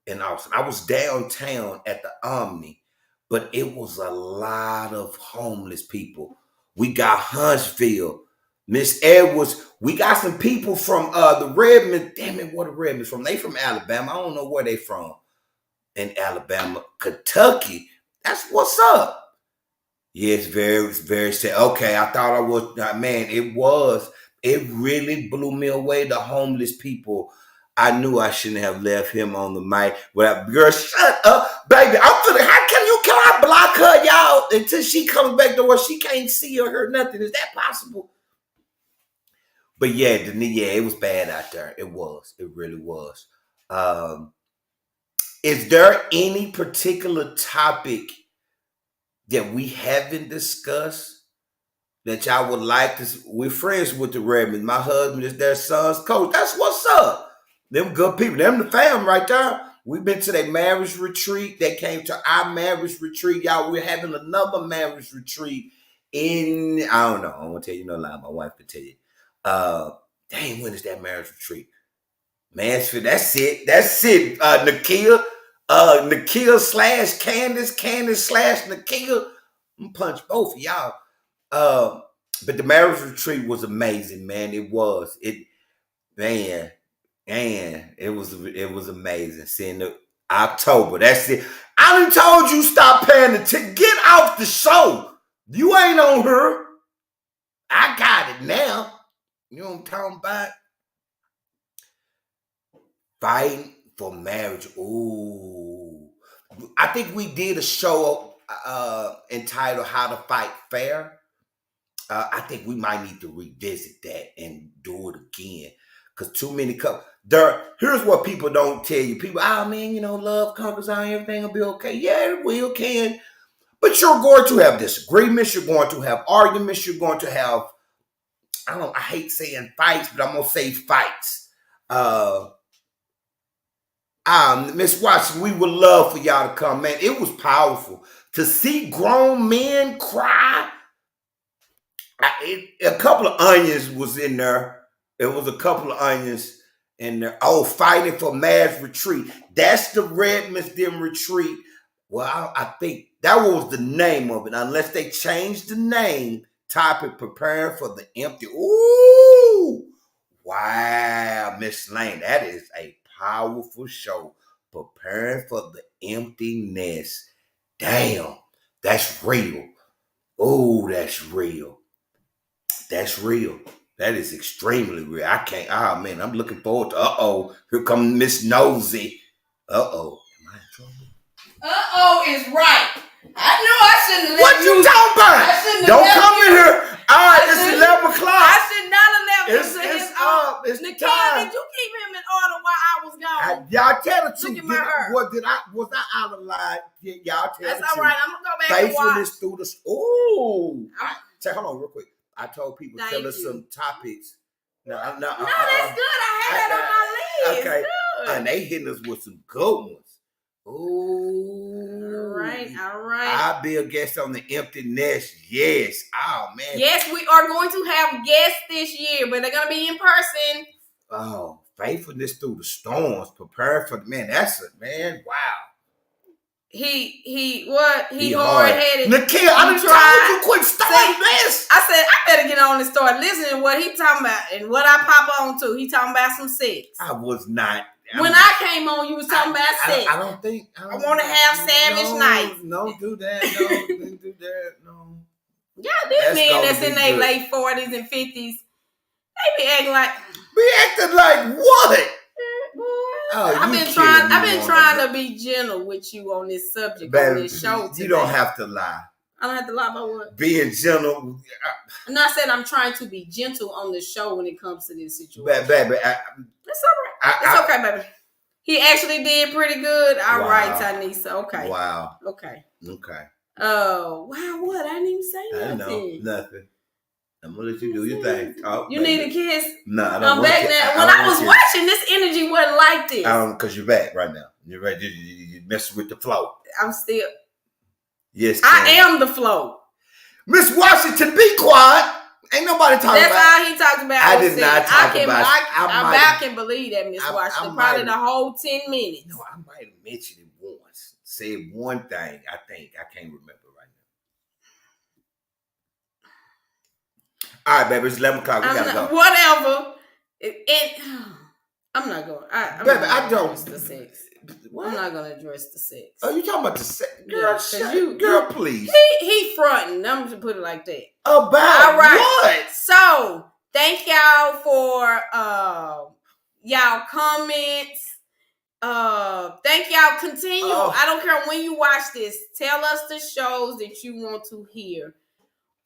in Austin. I was downtown at the Omni, but it was a lot of homeless people. We got Huntsville, Miss Edwards. We got some people from the Redmond. Damn it, where the Redmonds from? They from Alabama. I don't know where they from. In Alabama, Kentucky. That's what's up. Yeah, it's very sad. Okay, I thought I was, man, it really blew me away, the homeless people. I knew I shouldn't have left him on the mic. But girl, shut up, baby. Can I block her, y'all, until she comes back to where she can't see or hear nothing? Is that possible? But yeah, it was bad out there. It was. It really was. Is there any particular topic that we haven't discussed that y'all would like to? We're friends with the Redmonds. My husband is their son's coach. That's what's up. Them good people. Them the fam right there. We've been to their marriage retreat. They came to our marriage retreat. Y'all, we're having another marriage retreat in, I don't know. I won't tell you no lie. My wife can tell you. Dang, when is that marriage retreat? Mansfield, that's it. Nakia. Nakia / Candace / Nakia. I'm punch both of y'all. But the marriage retreat was amazing, man. It was. It was amazing. Seeing the October. That's it. I done told you stop paying the ticket. Get off the show. You ain't on her. I got it now. You know what I'm talking about? Fighting for marriage. Ooh. I think we did a show entitled How to Fight Fair. I think we might need to revisit that and do it again. Because too many couples. Here's what people don't tell you. People, man, love conquers all, everything will be okay. Yeah, it will, can. But you're going to have disagreements. You're going to have arguments. You're going to have, I hate saying fights, but I'm going to say fights. Miss Watson, we would love for y'all to come, man. It was powerful to see grown men cry. A couple of onions was in there. It was a couple of onions in there. Oh, fighting for marriage retreat. That's the Redmonds them retreat. Well, I think that was the name of it. Unless they changed the name. Topic, preparing for the empty. Ooh. Wow, Miss Lane. That is a powerful show. Preparing for the emptiness. Damn, that's real. Oh, that's real. That's real. That is extremely real. I can't. Man, I'm looking forward to. Here comes Miss Nosy. Am I in trouble? Is right. I know I shouldn't let What you talking about? Don't come in here. All right, it's 11 o'clock. I should not have left him to his It's Nakia, time. did you keep him in order while I was gone? Y'all tell the truth. Look at my hair. Was I out of line? Y'all tell the truth. That's all right. I'm gonna go back and watch. Faithfulness through the. Ooh. Hold on, real quick. I told people Thank tell us you. some topics. No, that's good. I had that on my list. Okay. Good. And they hitting us with some good ones. Ooh. All right. I'll be a guest on the Empty Nest. Yes. Oh, man. Yes, we are going to have guests this year, but they're going to be in person. Oh, faithfulness through the storms, prepare for man. That's it, man. Wow. He hard headed. Nakia, I done told you quit starting this. I said I better get on and start listening to what he talking about and what I pop on to. He talking about some sex. I was not. When I came on, you was talking about sex. I don't think. I want to have savage nights. No, do that. No, don't do that. No. Yeah, these men that's in their late 40s and 50s, they be acting like. Be acting like what? Oh, I've been trying to be gentle with you on this subject, on this show today. You don't have to lie. I don't have to lie about what? Being gentle. No, I said I'm trying to be gentle on the show when it comes to this situation. Baby, it's all right. It's okay, baby. He actually did pretty good. All right, Tanisa. Okay. Wow. Okay. Oh, wow, what? I didn't even say nothing. I know, nothing. I'm gonna let you do your thing. Talk, you need a kiss? No, I don't. I'm back now. When I was watching, this energy wasn't like this. Because you're back right now. You're right. You're messing with the flow. I'm still. Yes, I am the flow. Miss Washington, be quiet. Ain't nobody talking about. That's all he talked about. I did not talk about. I can believe that, Miss Washington. Probably the whole 10 minutes. No, I might have mentioned it once. Said one thing. I think I can't remember right now. All right, baby, it's 11 o'clock. We gotta go. Whatever. I'm not going. Baby, I don't. The sex. What? I'm not gonna address the sex. Oh, you talking about the sex, girl? Yeah, girl, please. He fronting. I'm just put it like that. About all right. What? So thank y'all for y'all comments. Thank y'all. Continue. I don't care when you watch this. Tell us the shows that you want to hear.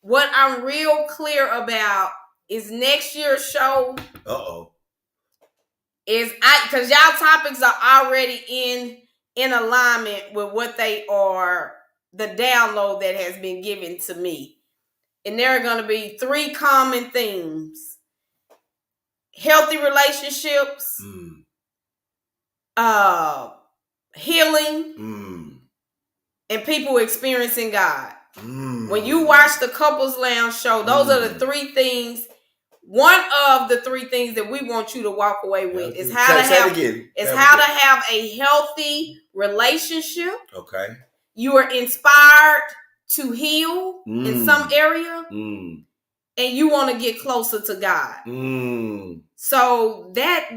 What I'm real clear about is next year's show. Because y'all topics are already in alignment with what they are, the download that has been given to me. And there are going to be 3 common themes: healthy relationships, healing, and people experiencing God. When you watch the Couples Lounge show, those are the 3 things. One of the 3 things that we want you to walk away with is how to have a healthy relationship. Okay. You are inspired to heal in some area, and you want to get closer to God. So that's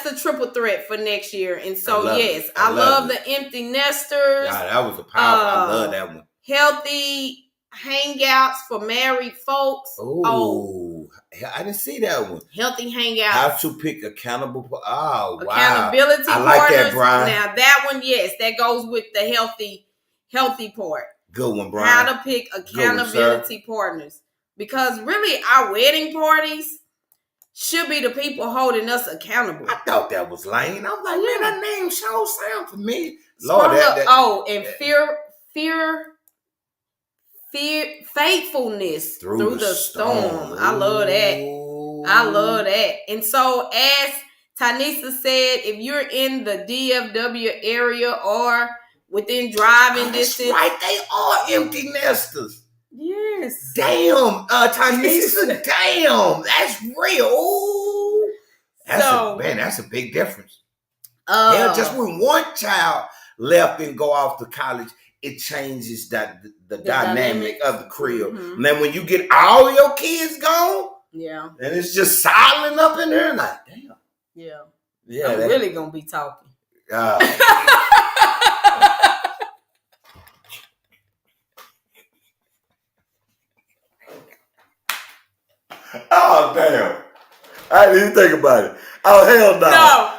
the triple threat for next year. And so I love the empty nesters. Yeah, that was a powerful. I love that one. Healthy hangouts for married folks. Oh, I didn't see that one. Healthy hangouts. How to pick accountable. Oh, wow. Accountability I like partners. That, Brian. Now that one, yes, that goes with the healthy part. Good one, Brian. How to pick accountability partners. Because really, our wedding parties should be the people holding us accountable. I thought that was lame. I'm like, man, that name sure sound familiar. Lord, faithfulness through the storm. I love that. And so, as Tanisa said, if you're in the DFW area or within driving distance, right, they are empty nesters. Yes. Damn, Tanisa, damn, that's real. Ooh. That's a big difference. Just when one child left and go off to college, it changes the dynamic of the crib. And then when you get all your kids gone, and it's just silent up in there, like, damn. Yeah. I'm really gonna be talking. Oh, damn. I didn't even think about it. Oh, hell no. No.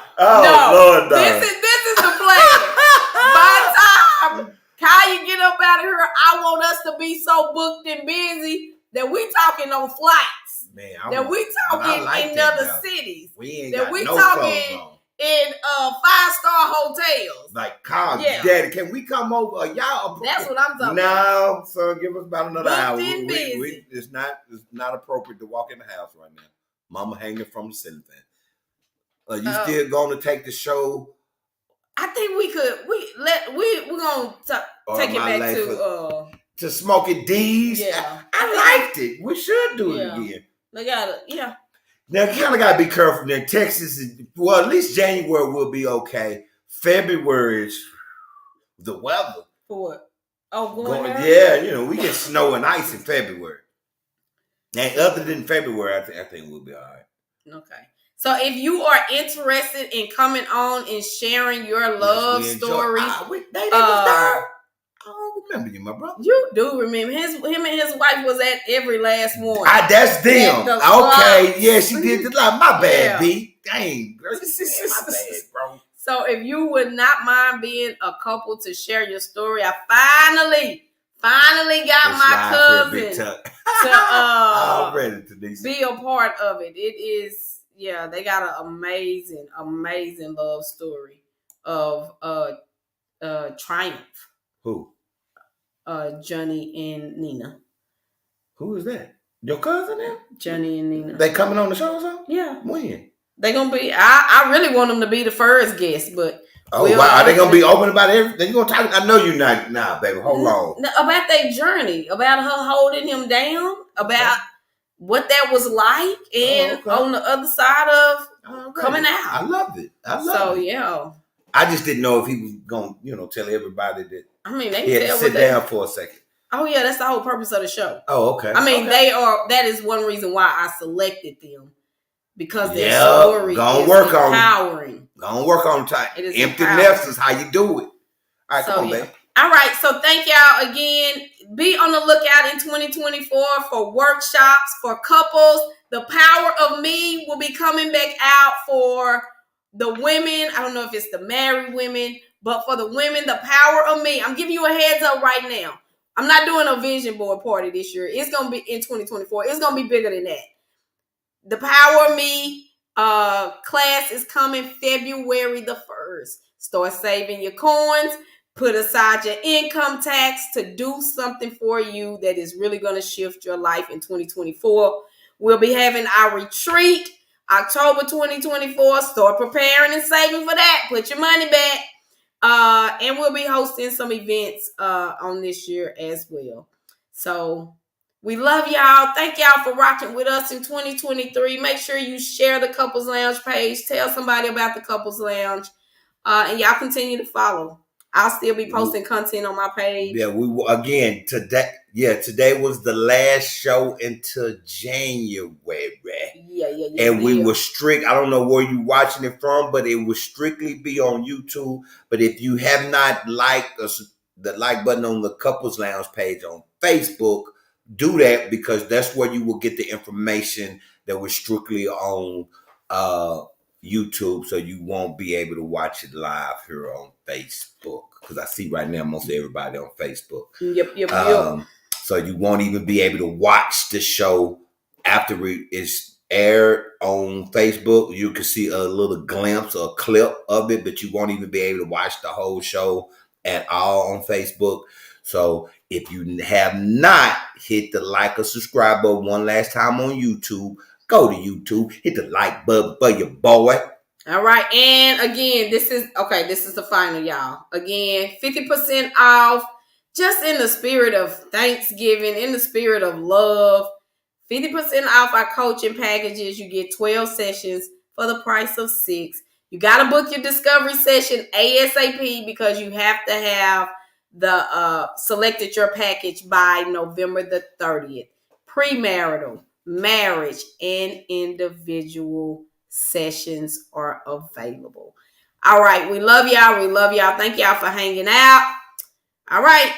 Lord, no. This is the plan. By the time Kaya get up out of here, I want us to be so booked and busy that we talking on flights. Man, that we talking in other cities. We ain't that got we no talking in 5-star hotels. Like, Daddy, can we come over? Y'all, that's what I'm talking about. No, son, give us about another hour. It's not appropriate to walk in the house right now. Mama hanging from the ceiling fan. You still going to take the show? I think we could. We're gonna take it back to Smoky D's. Yeah, I liked it. We should do it again. They gotta, Now, you kind of got to be careful. Now, Texas is, well, at least January will be okay. February is the weather. For what? Oh, yeah, we get snow and ice in February. And other than February, I think we'll be all right. Okay. So if you are interested in coming on and sharing your love story, they was there. I don't remember you, my brother. You do remember him and his wife was at every last one. That's them. Okay, yeah, she did the lot. My bad, B. Dang, girl, my bad, bro. So if you would not mind being a couple to share your story, I finally got my cousin to be a part of it. It is, they got an amazing love story of triumph. Who? Johnny and Nina. Who is that? Your cousin now? Johnny and Nina. They coming on the show or something? Yeah. When? They gonna be. I really want them to be the first guest, but wow, are they gonna be open about everything? You gonna talk? I know you're not. Nah, baby, hold on. About their journey, about her holding him down, about what that was like, and on the other side of coming out. I love it. I just didn't know if he was gonna, tell everybody that. I mean, they he had to sit down for a second. Oh yeah, that's the whole purpose of the show. Oh, okay. I mean, they are. That is one reason why I selected them. Because their story is empowering. Gonna work on time. Empty nesters, how you do it. All right, come on, baby. All right, so thank y'all again. Be on the lookout in 2024 for workshops for couples. The Power of Me will be coming back out for the women. I don't know if it's the married women, but for the women, The Power of Me. I'm giving you a heads up right now. I'm not doing a vision board party this year. It's going to be in 2024. It's going to be bigger than that. The Power of Me class is coming February the 1st. Start saving your coins. Put aside your income tax to do something for you that is really going to shift your life in 2024. We'll be having our retreat October 2024. Start preparing and saving for that. Put your money back. And we'll be hosting some events on this year as well. So we love y'all. Thank y'all for rocking with us in 2023. Make sure you share the Couples Lounge page. Tell somebody about the Couples Lounge. And y'all continue to follow. I'll still be posting content on my page. Yeah, today was the last show until January. Yeah. And we were strict. I don't know where you watching it from, but it will strictly be on YouTube. But if you have not liked us, the like button on the Couples Lounge page on Facebook, do that, because that's where you will get the information that was strictly on YouTube, so you won't be able to watch it live here on Facebook, because I see right now most of everybody on Facebook. Yep. So you won't even be able to watch the show after it's aired on Facebook. You can see a little glimpse or a clip of it, but you won't even be able to watch the whole show at all on Facebook. So if you have not hit the like or subscribe button one last time on YouTube, go to YouTube, hit the like button for your boy. All right. And again, this is the final, y'all. Again, 50% off, just in the spirit of Thanksgiving, in the spirit of love. 50% off our coaching packages. You get 12 sessions for the price of 6. You got to book your discovery session ASAP, because you have to have selected your package by November the 30th. Premarital, marriage, and individual sessions are available. All right. We love y'all. Thank y'all for hanging out. All right.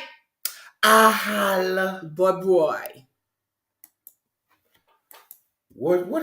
Holla. Bye-bye. What